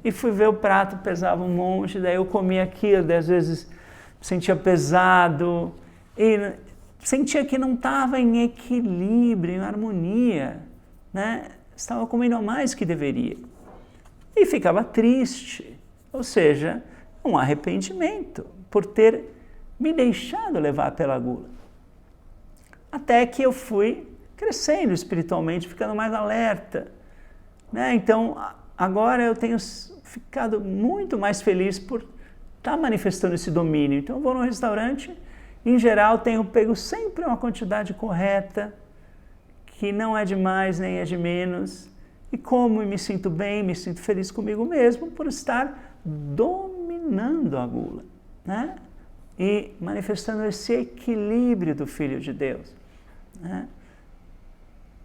e fui ver o prato, pesava um monte, daí eu comia aquilo, daí às vezes sentia pesado e sentia que não estava em equilíbrio, em harmonia, né? Estava comendo a mais que deveria. E ficava triste, ou seja, um arrependimento por ter me deixado levar pela gula. Até que eu fui crescendo espiritualmente, ficando mais alerta, né? Então, agora eu tenho ficado muito mais feliz por estar manifestando esse domínio. Então, eu vou num restaurante, em geral, tenho pego sempre uma quantidade correta, que não é de mais nem é de menos, e como me sinto bem, me sinto feliz comigo mesmo por estar dominando a gula, né? E manifestando esse equilíbrio do Filho de Deus, né?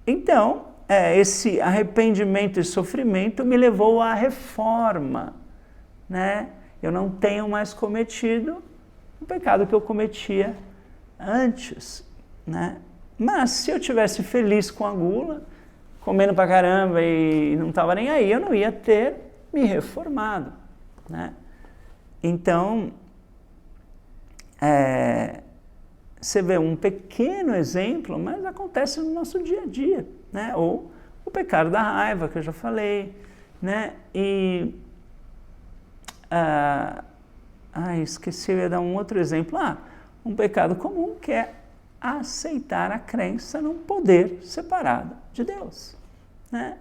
Então, esse arrependimento e sofrimento me levou à reforma, né? Eu não tenho mais cometido o pecado que eu cometia antes, né? Mas se eu tivesse feliz com a gula, comendo pra caramba e não estava nem aí, eu não ia ter me reformado, né? Então, você vê um pequeno exemplo, mas acontece no nosso dia a dia, né? Ou o pecado da raiva, que eu já falei, né? E, esqueci, eu ia dar um outro exemplo. Um pecado comum que é aceitar a crença num poder separado de Deus, né?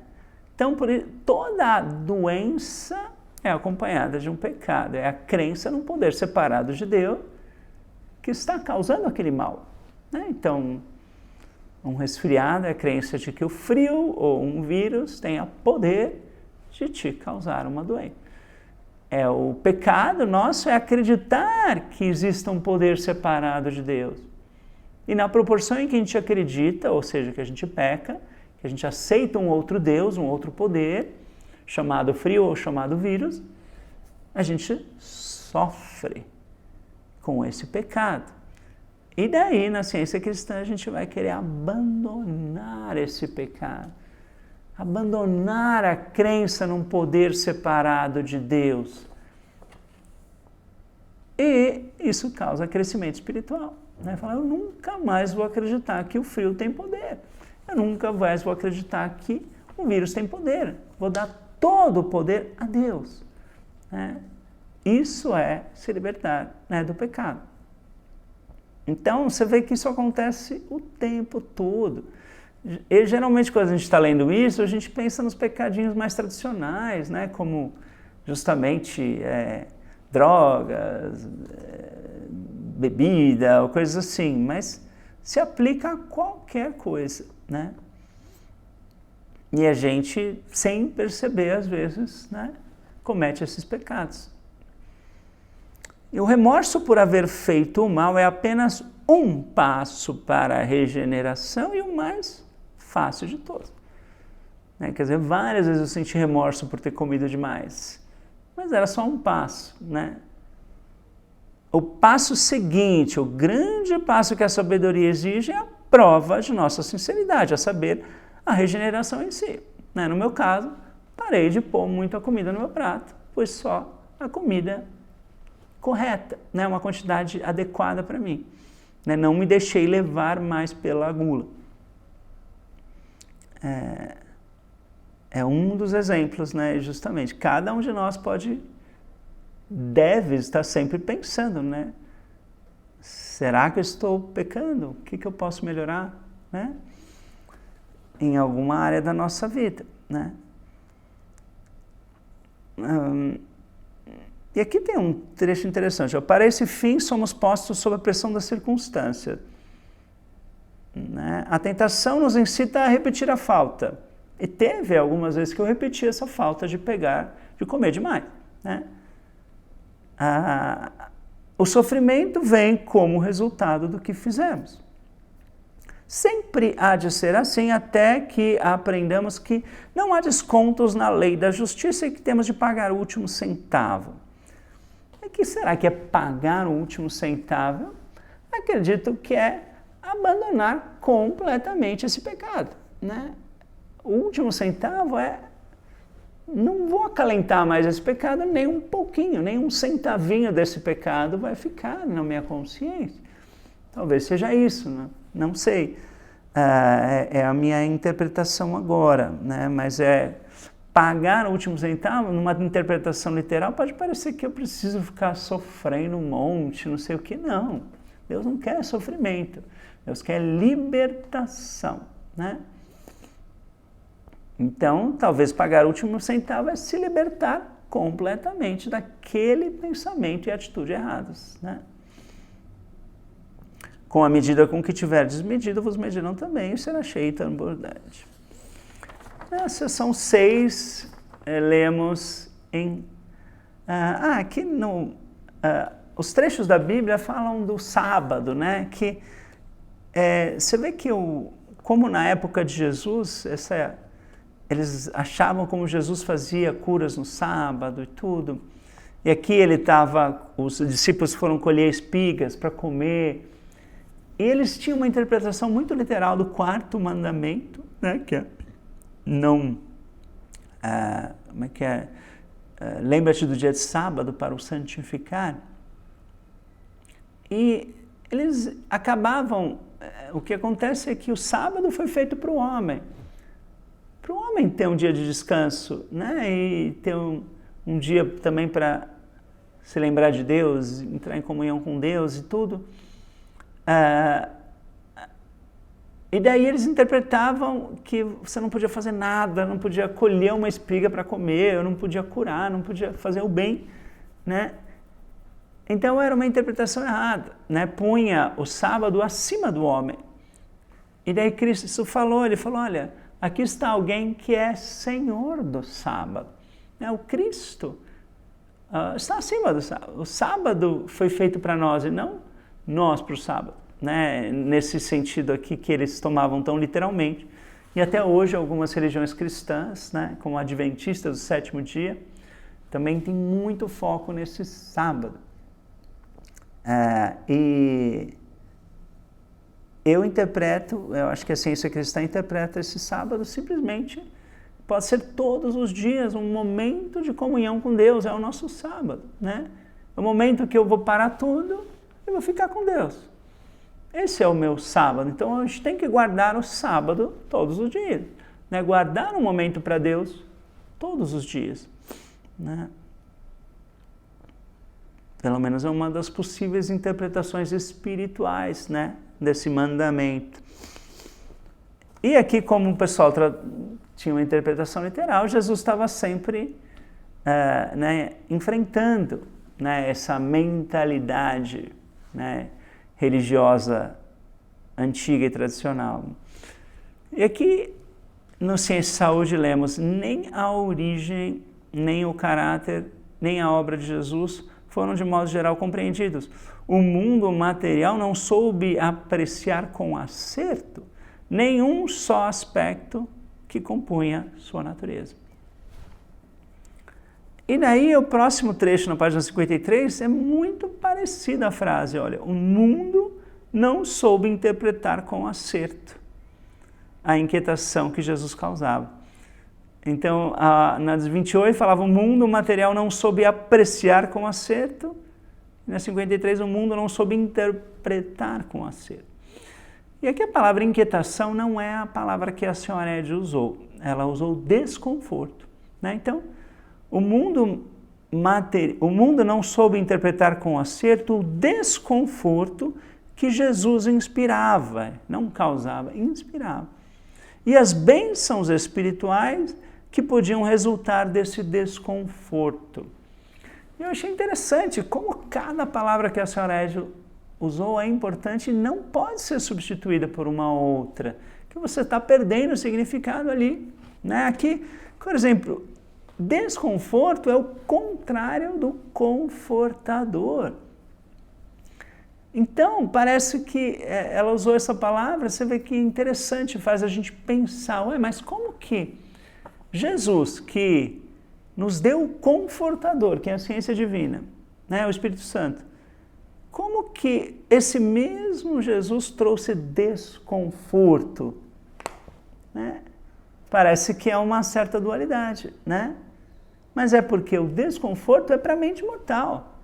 Então, por isso, toda doença é acompanhada de um pecado, é a crença num poder separado de Deus que está causando aquele mal, né? Então, Um resfriado é a crença de que o frio ou um vírus tenha poder de te causar uma doença. O pecado nosso é acreditar que exista um poder separado de Deus. E na proporção em que a gente acredita, ou seja, que a gente peca, que a gente aceita um outro Deus, um outro poder, chamado frio ou chamado vírus, a gente sofre com esse pecado. E daí, na ciência cristã, a gente vai querer abandonar esse pecado. Abandonar a crença num poder separado de Deus. E isso causa crescimento espiritual. Né? Falar, eu nunca mais vou acreditar que o frio tem poder. Eu nunca mais vou acreditar que o vírus tem poder. Vou dar todo o poder a Deus. Né? Isso é se libertar, né, do pecado. Então, você vê que isso acontece o tempo todo. E, geralmente, quando a gente está lendo isso, a gente pensa nos pecadinhos mais tradicionais, né? Como justamente drogas, bebida, ou coisas assim, mas se aplica a qualquer coisa, né? E a gente, sem perceber, às vezes, né, comete esses pecados. E o remorso por haver feito o mal é apenas um passo para a regeneração e o mais fácil de todos. Né? Quer dizer, várias vezes eu senti remorso por ter comido demais, mas era só um passo. Né? O passo seguinte, o grande passo que a sabedoria exige é a prova de nossa sinceridade, a saber, a regeneração em si. Né? No meu caso, parei de pôr muita comida no meu prato, pus só a comida correta, né? Uma quantidade adequada para mim. Né? Não me deixei levar mais pela gula. É um dos exemplos, né? Justamente. Cada um de nós deve estar sempre pensando, né? Será que eu estou pecando? O que eu posso melhorar? Né? Em alguma área da nossa vida, né? E aqui tem um trecho interessante. Para esse fim, somos postos sob a pressão da circunstância. Né? A tentação nos incita a repetir a falta. E teve algumas vezes que eu repeti essa falta de comer demais. Né? O sofrimento vem como resultado do que fizemos. Sempre há de ser assim até que aprendamos que não há descontos na lei da justiça e que temos de pagar o último centavo. O que será que é pagar o último centavo? Acredito que é abandonar completamente esse pecado. Né? O último centavo não vou acalentar mais esse pecado nem um pouquinho, nem um centavinho desse pecado vai ficar na minha consciência. Talvez seja isso, né? Não sei. É a minha interpretação agora, né? Mas pagar o último centavo, numa interpretação literal, pode parecer que eu preciso ficar sofrendo um monte, não sei o que. Não. Deus não quer sofrimento. Deus quer libertação, né? Então, talvez pagar o último centavo é se libertar completamente daquele pensamento e atitude errados, né? Com a medida com que tiverdes medido, vos medirão também, e será cheio de transbordante. Essas são 6, lemos em... aqui os trechos da Bíblia falam do sábado, né? Que você vê que, como na época de Jesus, eles achavam como Jesus fazia curas no sábado e tudo. E aqui os discípulos foram colher espigas para comer. E eles tinham uma interpretação muito literal do 4º mandamento, né? Que é não... como é que é? Lembra-te do dia de sábado para o santificar. E eles acabavam... o que acontece é que o sábado foi feito para o homem. Para o homem ter um dia de descanso, né? E ter um dia também para se lembrar de Deus, entrar em comunhão com Deus e tudo. E daí eles interpretavam que você não podia fazer nada, não podia colher uma espiga para comer, não podia curar, não podia fazer o bem, né? Então era uma interpretação errada, né? Punha o sábado acima do homem. E daí Cristo falou, ele falou, olha, aqui está alguém que é Senhor do sábado. O Cristo está acima do sábado. O sábado foi feito para nós e não nós para o sábado. Né? Nesse sentido aqui que eles tomavam tão literalmente. E até hoje algumas religiões cristãs, né, como a adventista do sétimo dia, também tem muito foco nesse sábado. E eu acho que a ciência cristã interpreta esse sábado simplesmente, pode ser todos os dias, um momento de comunhão com Deus, é o nosso sábado, né? É o momento que eu vou parar tudo e vou ficar com Deus. Esse é o meu sábado, então a gente tem que guardar o sábado todos os dias, né? Guardar um momento para Deus todos os dias, né? Pelo menos é uma das possíveis interpretações espirituais, né, desse mandamento. E aqui, como o pessoal tinha uma interpretação literal, Jesus estava sempre enfrentando, né, essa mentalidade, né, religiosa antiga e tradicional. E aqui, no Ciência e Saúde, lemos: nem a origem, nem o caráter, nem a obra de Jesus foram de modo geral compreendidos. O mundo material não soube apreciar com acerto nenhum só aspecto que compunha sua natureza. E daí o próximo trecho, na página 53, é muito parecido à frase, olha, o mundo não soube interpretar com acerto a inquietação que Jesus causava. Então, na 28 falava, o mundo material não soube apreciar com acerto, e na 53 o mundo não soube interpretar com acerto. E aqui a palavra inquietação não é a palavra que a senhora Ed usou, ela usou desconforto, né? Então, o mundo não soube interpretar com acerto o desconforto que Jesus inspirava, não causava, inspirava. E as bênçãos espirituais que podiam resultar desse desconforto. Eu achei interessante como cada palavra que a senhora Ed usou é importante e não pode ser substituída por uma outra, que você está perdendo o significado ali, né? Aqui, por exemplo, desconforto é o contrário do confortador. Então, parece que ela usou essa palavra, você vê que interessante, faz a gente pensar, mas como que Jesus, que nos deu o confortador, que é a ciência divina, né, o Espírito Santo, como que esse mesmo Jesus trouxe desconforto? Né? Parece que é uma certa dualidade, né? Mas é porque o desconforto é para a mente mortal.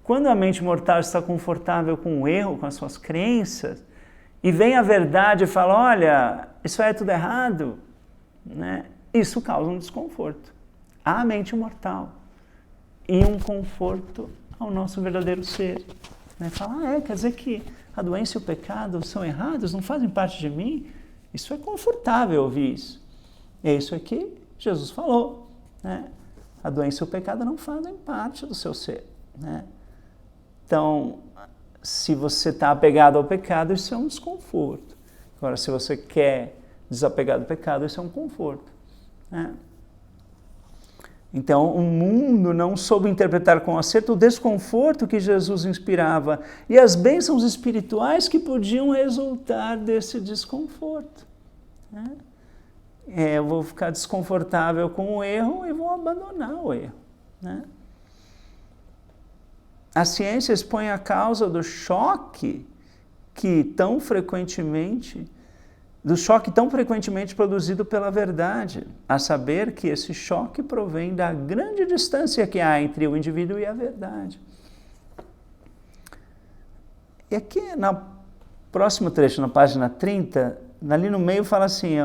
Quando a mente mortal está confortável com o erro, com as suas crenças, e vem a verdade e fala, olha, isso é tudo errado, né? Isso causa um desconforto à mente mortal e um conforto ao nosso verdadeiro ser. Né? Fala, quer dizer que a doença e o pecado são errados, não fazem parte de mim? Isso é confortável ouvir isso. É isso aqui Jesus falou, né? A doença e o pecado não fazem parte do seu ser, né? Então, se você está apegado ao pecado, isso é um desconforto. Agora, se você quer desapegar do pecado, isso é um conforto, né? Então, o mundo não soube interpretar com acerto o desconforto que Jesus inspirava e as bênçãos espirituais que podiam resultar desse desconforto, né? Eu vou ficar desconfortável com o erro e vou abandonar o erro, né? A ciência expõe a causa do choque tão frequentemente produzido pela verdade, a saber que esse choque provém da grande distância que há entre o indivíduo e a verdade. E aqui, no próximo trecho, na página 30, ali no meio fala assim,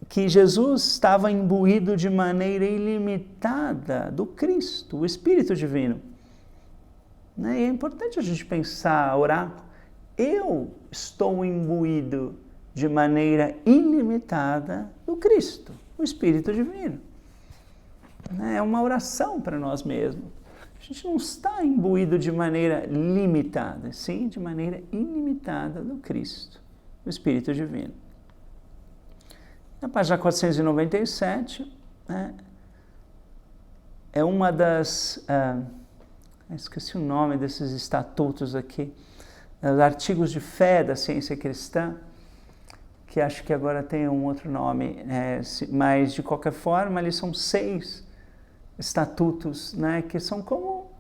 que Jesus estava imbuído de maneira ilimitada do Cristo, o Espírito Divino. Né? E é importante a gente pensar, orar, eu estou imbuído de maneira ilimitada do Cristo, o Espírito Divino. É uma oração para nós mesmos. A gente não está imbuído de maneira limitada, sim, de maneira ilimitada do Cristo, do Espírito Divino. Na página 497, né, é uma das... esqueci o nome desses estatutos aqui, os artigos de fé da ciência cristã, que acho que agora tem um outro nome, mas de qualquer forma eles são 6 estatutos, né, que são como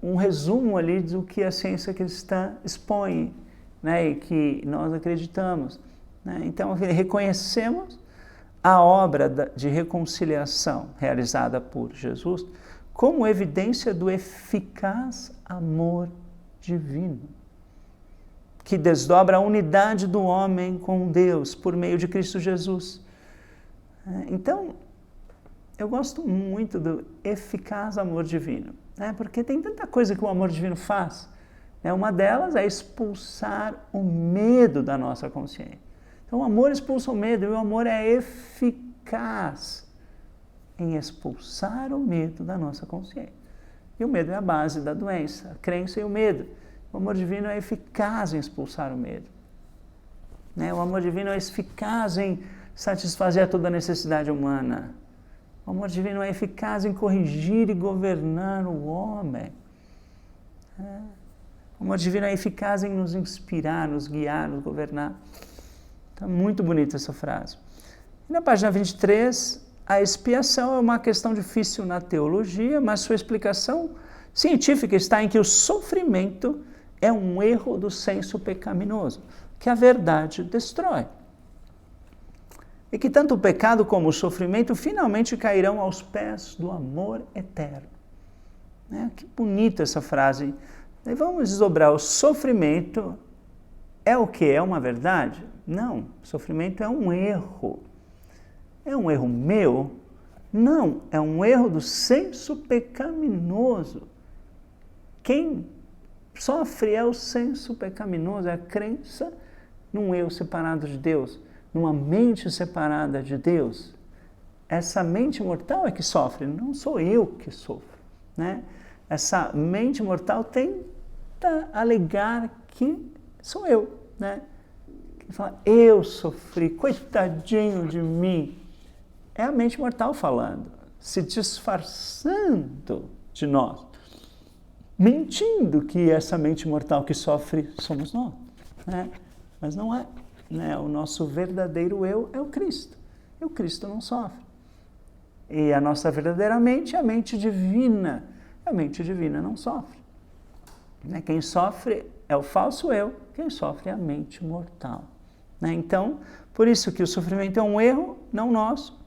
um resumo ali do que a ciência cristã expõe, né, e que nós acreditamos. Né? Então, reconhecemos a obra de reconciliação realizada por Jesus como evidência do eficaz amor divino, que desdobra a unidade do homem com Deus por meio de Cristo Jesus. Então, eu gosto muito do eficaz amor divino, né? Porque tem tanta coisa que o amor divino faz. Né? Uma delas é expulsar o medo da nossa consciência. Então, o amor expulsa o medo e o amor é eficaz em expulsar o medo da nossa consciência. E o medo é a base da doença, a crença e o medo. O amor divino é eficaz em expulsar o medo. Né? O amor divino é eficaz em satisfazer toda a necessidade humana. O amor divino é eficaz em corrigir e governar o homem. O amor divino é eficaz em nos inspirar, nos guiar, nos governar. Então, muito bonita essa frase. E na página 23, a expiação é uma questão difícil na teologia, mas sua explicação científica está em que o sofrimento é um erro do senso pecaminoso, que a verdade destrói. E que tanto o pecado como o sofrimento finalmente cairão aos pés do amor eterno. Que bonita essa frase. E vamos desdobrar. O sofrimento é o que? É uma verdade? Não, o sofrimento é um erro. É um erro meu? Não, é um erro do senso pecaminoso. Quem sofre é o senso pecaminoso, é a crença num eu separado de Deus, numa mente separada de Deus. Essa mente mortal é que sofre, não sou eu que sofro. Né? Essa mente mortal tenta alegar que sou eu. Né? Que fala, eu sofri, coitadinho de mim. É a mente mortal falando, se disfarçando de nós, mentindo que essa mente mortal que sofre somos nós. Né? Mas não é. Né? O nosso verdadeiro eu é o Cristo. E o Cristo não sofre. E a nossa verdadeira mente é a mente divina. A mente divina não sofre. Né? Quem sofre é o falso eu, quem sofre é a mente mortal. Né? Então, por isso que o sofrimento é um erro, não nosso,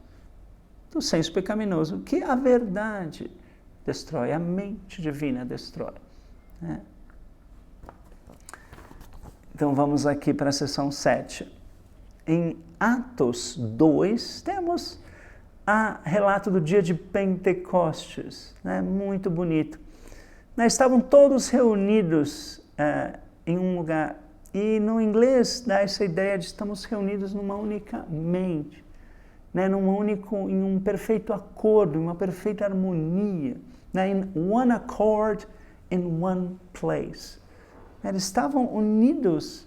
do senso pecaminoso, que a verdade destrói, a mente divina destrói. Né? Então vamos aqui para a seção 7. Em Atos 2, temos o relato do dia de Pentecostes, né? Muito bonito. Estavam todos reunidos em um lugar, e no inglês dá essa ideia de estamos reunidos numa única mente, né? Em um perfeito acordo, em uma perfeita harmonia, né? In one accord, in one place. Eles estavam unidos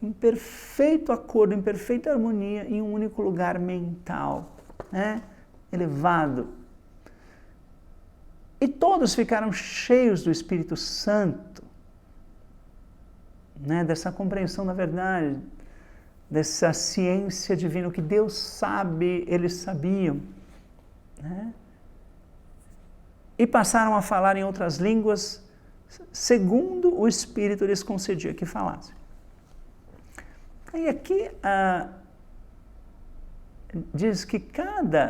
em perfeito acordo, em perfeita harmonia, em um único lugar mental, né? Elevado. E todos ficaram cheios do Espírito Santo, né? Dessa compreensão da verdade, dessa ciência divina, o que Deus sabe, eles sabiam. Né? E passaram a falar em outras línguas, segundo o Espírito lhes concedia que falassem. E aqui diz que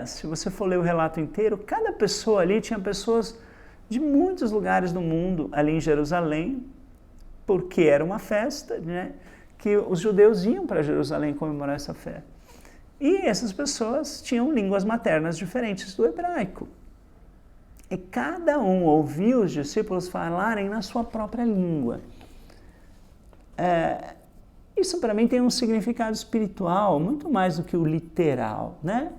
se você for ler o relato inteiro, cada pessoa ali tinha pessoas de muitos lugares do mundo ali em Jerusalém, porque era uma festa, né, que os judeus iam para Jerusalém comemorar essa festa. E essas pessoas tinham línguas maternas diferentes do hebraico. E cada um ouvia os discípulos falarem na sua própria língua. Isso para mim tem um significado espiritual, muito mais do que o literal, né?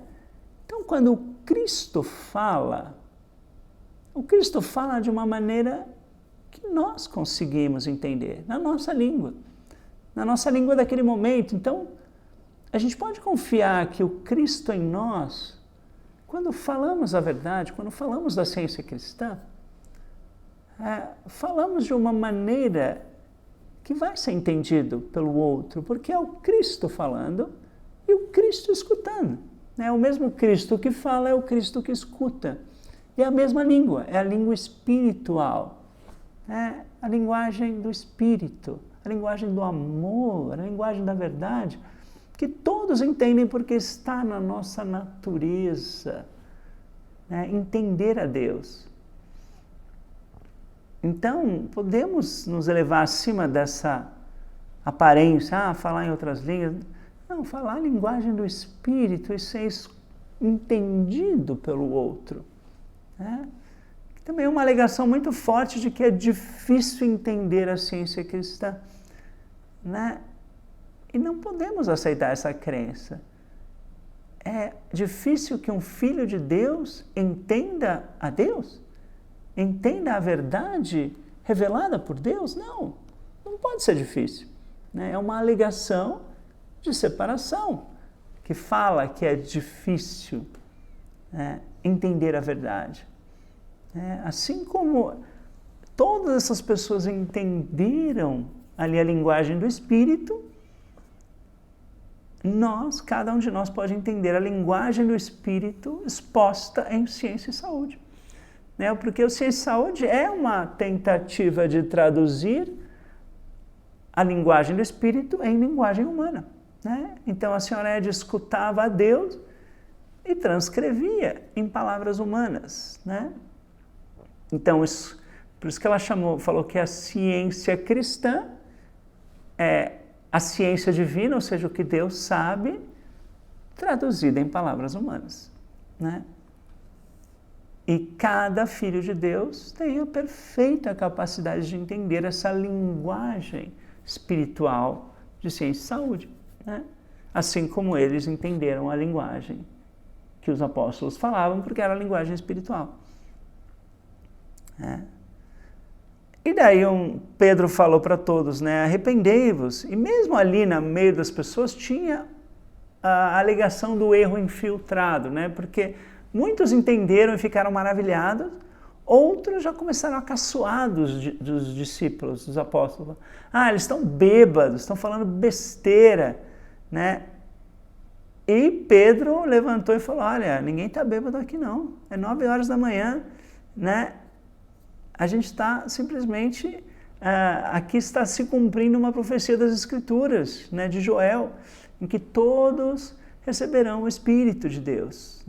Então, quando o Cristo fala de uma maneira que nós conseguimos entender, na nossa língua daquele momento. Então, a gente pode confiar que o Cristo em nós, quando falamos a verdade, quando falamos da ciência cristã, falamos de uma maneira que vai ser entendido pelo outro, porque é o Cristo falando e o Cristo escutando. É o mesmo Cristo que fala, é o Cristo que escuta. E é a mesma língua, é a língua espiritual. É a linguagem do Espírito, a linguagem do amor, a linguagem da verdade, que todos entendem porque está na nossa natureza, né? Entender a Deus. Então, podemos nos elevar acima dessa aparência, falar em outras línguas. Não, falar a linguagem do Espírito e ser entendido pelo outro. Né? Também é uma alegação muito forte de que é difícil entender a ciência cristã. Né? E não podemos aceitar essa crença. É difícil que um filho de Deus entenda a Deus? Entenda a verdade revelada por Deus? Não, não pode ser difícil. Né? É uma alegação de separação, que fala que é difícil entender a verdade. Assim como todas essas pessoas entenderam ali a linguagem do Espírito, cada um de nós pode entender a linguagem do Espírito exposta em ciência e saúde. Porque o ciência e saúde é uma tentativa de traduzir a linguagem do Espírito em linguagem humana. Então a senhora Ed escutava a Deus e transcrevia em palavras humanas. Então, por isso que ela falou que a ciência cristã é a ciência divina, ou seja, o que Deus sabe, traduzida em palavras humanas. E cada filho de Deus tem a perfeita capacidade de entender essa linguagem espiritual de ciência e saúde. Assim como eles entenderam a linguagem que os apóstolos falavam, porque era a linguagem espiritual. E daí Pedro falou para todos, arrependei-vos. E mesmo ali no meio das pessoas tinha a alegação do erro infiltrado, porque muitos entenderam e ficaram maravilhados, outros já começaram a caçoar dos discípulos, dos apóstolos. Eles estão bêbados, estão falando besteira, E Pedro levantou e falou, olha, ninguém está bêbado aqui não, é 9 horas da manhã, A gente está simplesmente, aqui está se cumprindo uma profecia das Escrituras, de Joel, em que todos receberão o Espírito de Deus,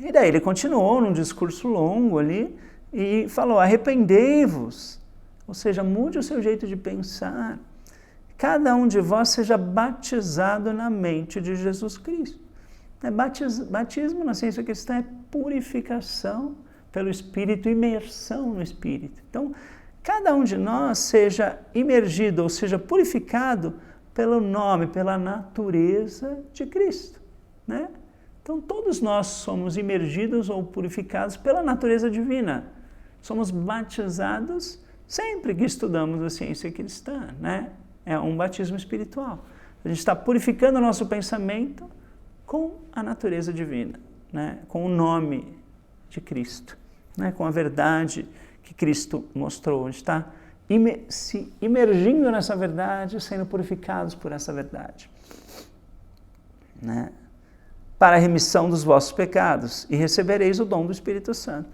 E daí ele continuou num discurso longo ali e falou, arrependei-vos, ou seja, mude o seu jeito de pensar, cada um de vós seja batizado na mente de Jesus Cristo. Batismo na ciência cristã é purificação pelo Espírito, imersão no Espírito. Então, cada um de nós seja imergido, ou seja, purificado pelo nome, pela natureza de Cristo. Então, todos nós somos imergidos ou purificados pela natureza divina. Somos batizados sempre que estudamos a ciência cristã, É um batismo espiritual. A gente está purificando o nosso pensamento com a natureza divina, com o nome de Cristo, com a verdade que Cristo mostrou. A gente está se imergindo nessa verdade, sendo purificados por essa verdade. Para a remissão dos vossos pecados, e recebereis o dom do Espírito Santo.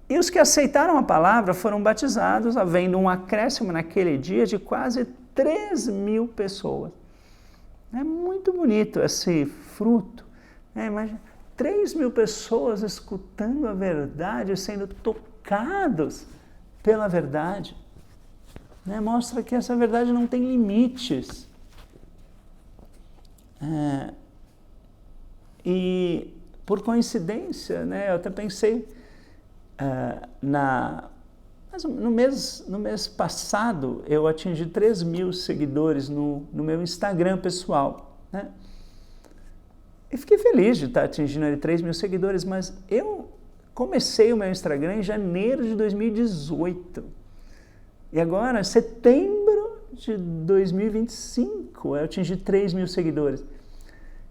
E os que aceitaram a palavra foram batizados, havendo um acréscimo naquele dia de quase 3.000 pessoas. É muito bonito esse fruto. Imagina, 3.000 pessoas escutando a verdade, sendo tocados pela verdade. Mostra que essa verdade não tem limites. E, por coincidência, eu até pensei, no mês passado, eu atingi 3.000 seguidores no meu Instagram pessoal. E fiquei feliz de estar atingindo ali 3 mil seguidores, mas eu comecei o meu Instagram em janeiro de 2018. E agora, setembro de 2025, eu atingi 3 mil seguidores.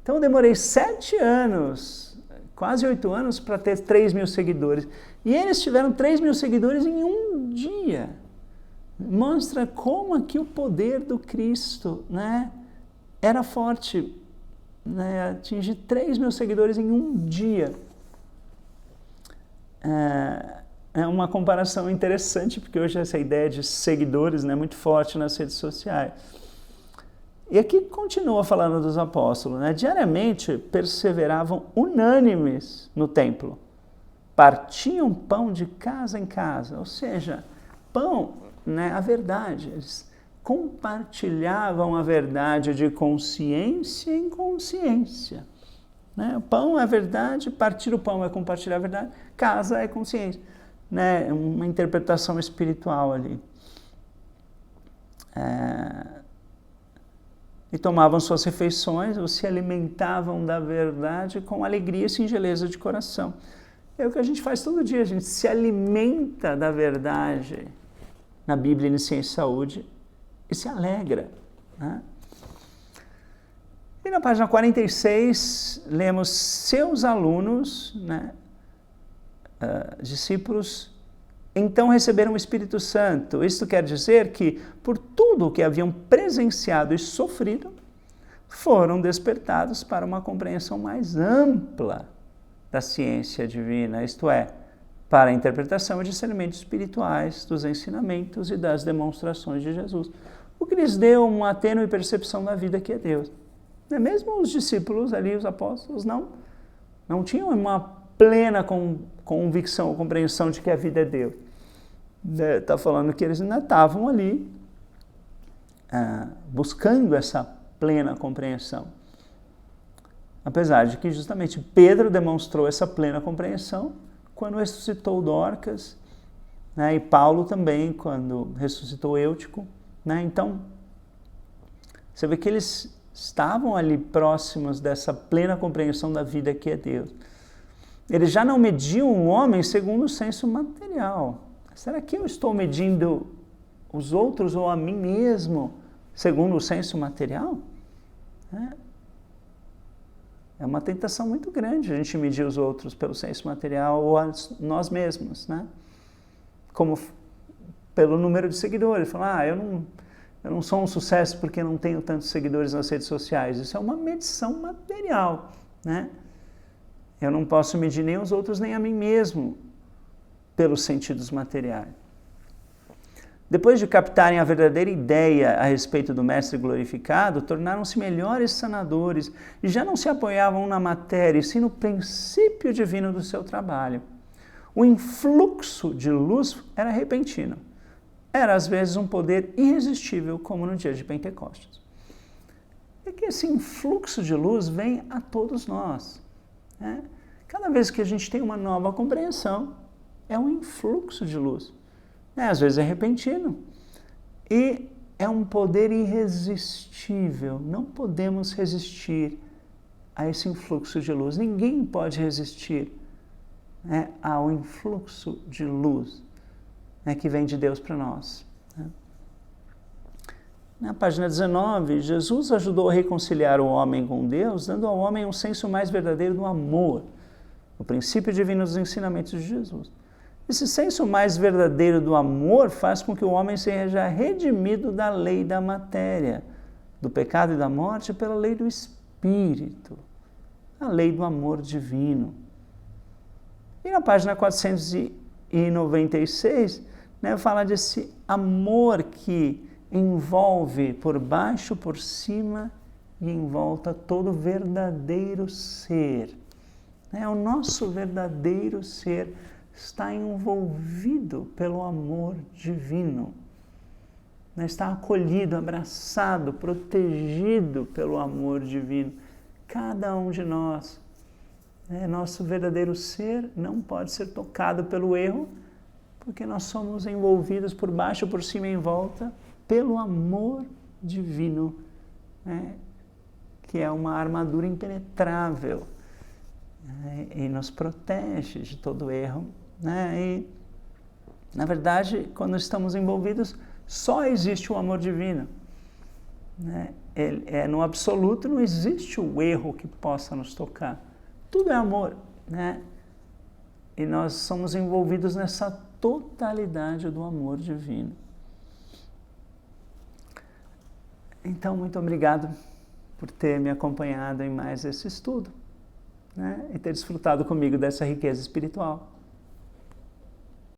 Então eu demorei 7 anos, quase 8 anos, para ter 3 mil seguidores. E eles tiveram 3 mil seguidores em um dia. Mostra como aqui o poder do Cristo, né, era forte. Né, atingir 3 mil seguidores em um dia. É uma comparação interessante, porque hoje essa ideia de seguidores, né, é muito forte nas redes sociais. E aqui continua falando dos apóstolos, né? Diariamente perseveravam unânimes no templo, partiam pão de casa em casa, ou seja, pão, né, a verdade, eles compartilhavam a verdade de consciência em consciência. Né? O pão é verdade, partir o pão é compartilhar a verdade, casa é consciência. Né? Uma interpretação espiritual ali. E tomavam suas refeições, ou se alimentavam da verdade com alegria e singeleza de coração. É o que a gente faz todo dia, a gente se alimenta da verdade na Bíblia e Ciência e Saúde e se alegra. Né? E na página 46, lemos seus alunos, né, discípulos, então receberam o Espírito Santo. Isto quer dizer que, por tudo o que haviam presenciado e sofrido, foram despertados para uma compreensão mais ampla da ciência divina, isto é, para a interpretação e discernimento espirituais dos ensinamentos e das demonstrações de Jesus, o que lhes deu uma tênue percepção da vida que é Deus. Mesmo os discípulos ali, os apóstolos, não tinham uma plena convicção ou compreensão de que a vida é Deus. Está falando que eles ainda estavam ali buscando essa plena compreensão. Apesar de que justamente Pedro demonstrou essa plena compreensão quando ressuscitou Dorcas, né, e Paulo também, quando ressuscitou Eutico. Né? Então, você vê que eles estavam ali próximos dessa plena compreensão da vida que é Deus. Eles já não mediam o homem segundo o senso material. Será que eu estou medindo os outros ou a mim mesmo segundo o senso material? É uma tentação muito grande a gente medir os outros pelo senso material ou nós mesmos, né? Como pelo número de seguidores. Falar, eu não sou um sucesso porque não tenho tantos seguidores nas redes sociais. Isso é uma medição material, né? Eu não posso medir nem os outros nem a mim mesmo pelos sentidos materiais. Depois de captarem a verdadeira ideia a respeito do Mestre glorificado, tornaram-se melhores sanadores e já não se apoiavam na matéria, e sim no princípio divino do seu trabalho. O influxo de luz era repentino. Era, às vezes, um poder irresistível, como no dia de Pentecostes. É que esse influxo de luz vem a todos nós. Né? Cada vez que a gente tem uma nova compreensão, é um influxo de luz. Às vezes é repentino. E é um poder irresistível. Não podemos resistir a esse influxo de luz. Ninguém pode resistir, né, ao influxo de luz, né, que vem de Deus para nós. Né? Na página 19, Jesus ajudou a reconciliar o homem com Deus, dando ao homem um senso mais verdadeiro do amor, o princípio divino dos ensinamentos de Jesus. Esse senso mais verdadeiro do amor faz com que o homem seja redimido da lei da matéria, do pecado e da morte pela lei do Espírito, a lei do amor divino. E na página 496, né, fala desse amor que envolve por baixo, por cima e em volta todo verdadeiro ser. O nosso verdadeiro ser está envolvido pelo amor divino. Está acolhido, abraçado, protegido pelo amor divino. Cada um de nós. Nosso verdadeiro ser não pode ser tocado pelo erro, porque nós somos envolvidos por baixo, por cima e em volta pelo amor divino, que é uma armadura impenetrável, né? E nos protege de todo erro, né? E, na verdade, quando estamos envolvidos, só existe o amor divino, né? No absoluto não existe o erro que possa nos tocar. Tudo é amor, né? E nós somos envolvidos nessa totalidade do amor divino. Então, muito obrigado por ter me acompanhado em mais esse estudo, né? E ter desfrutado comigo dessa riqueza espiritual.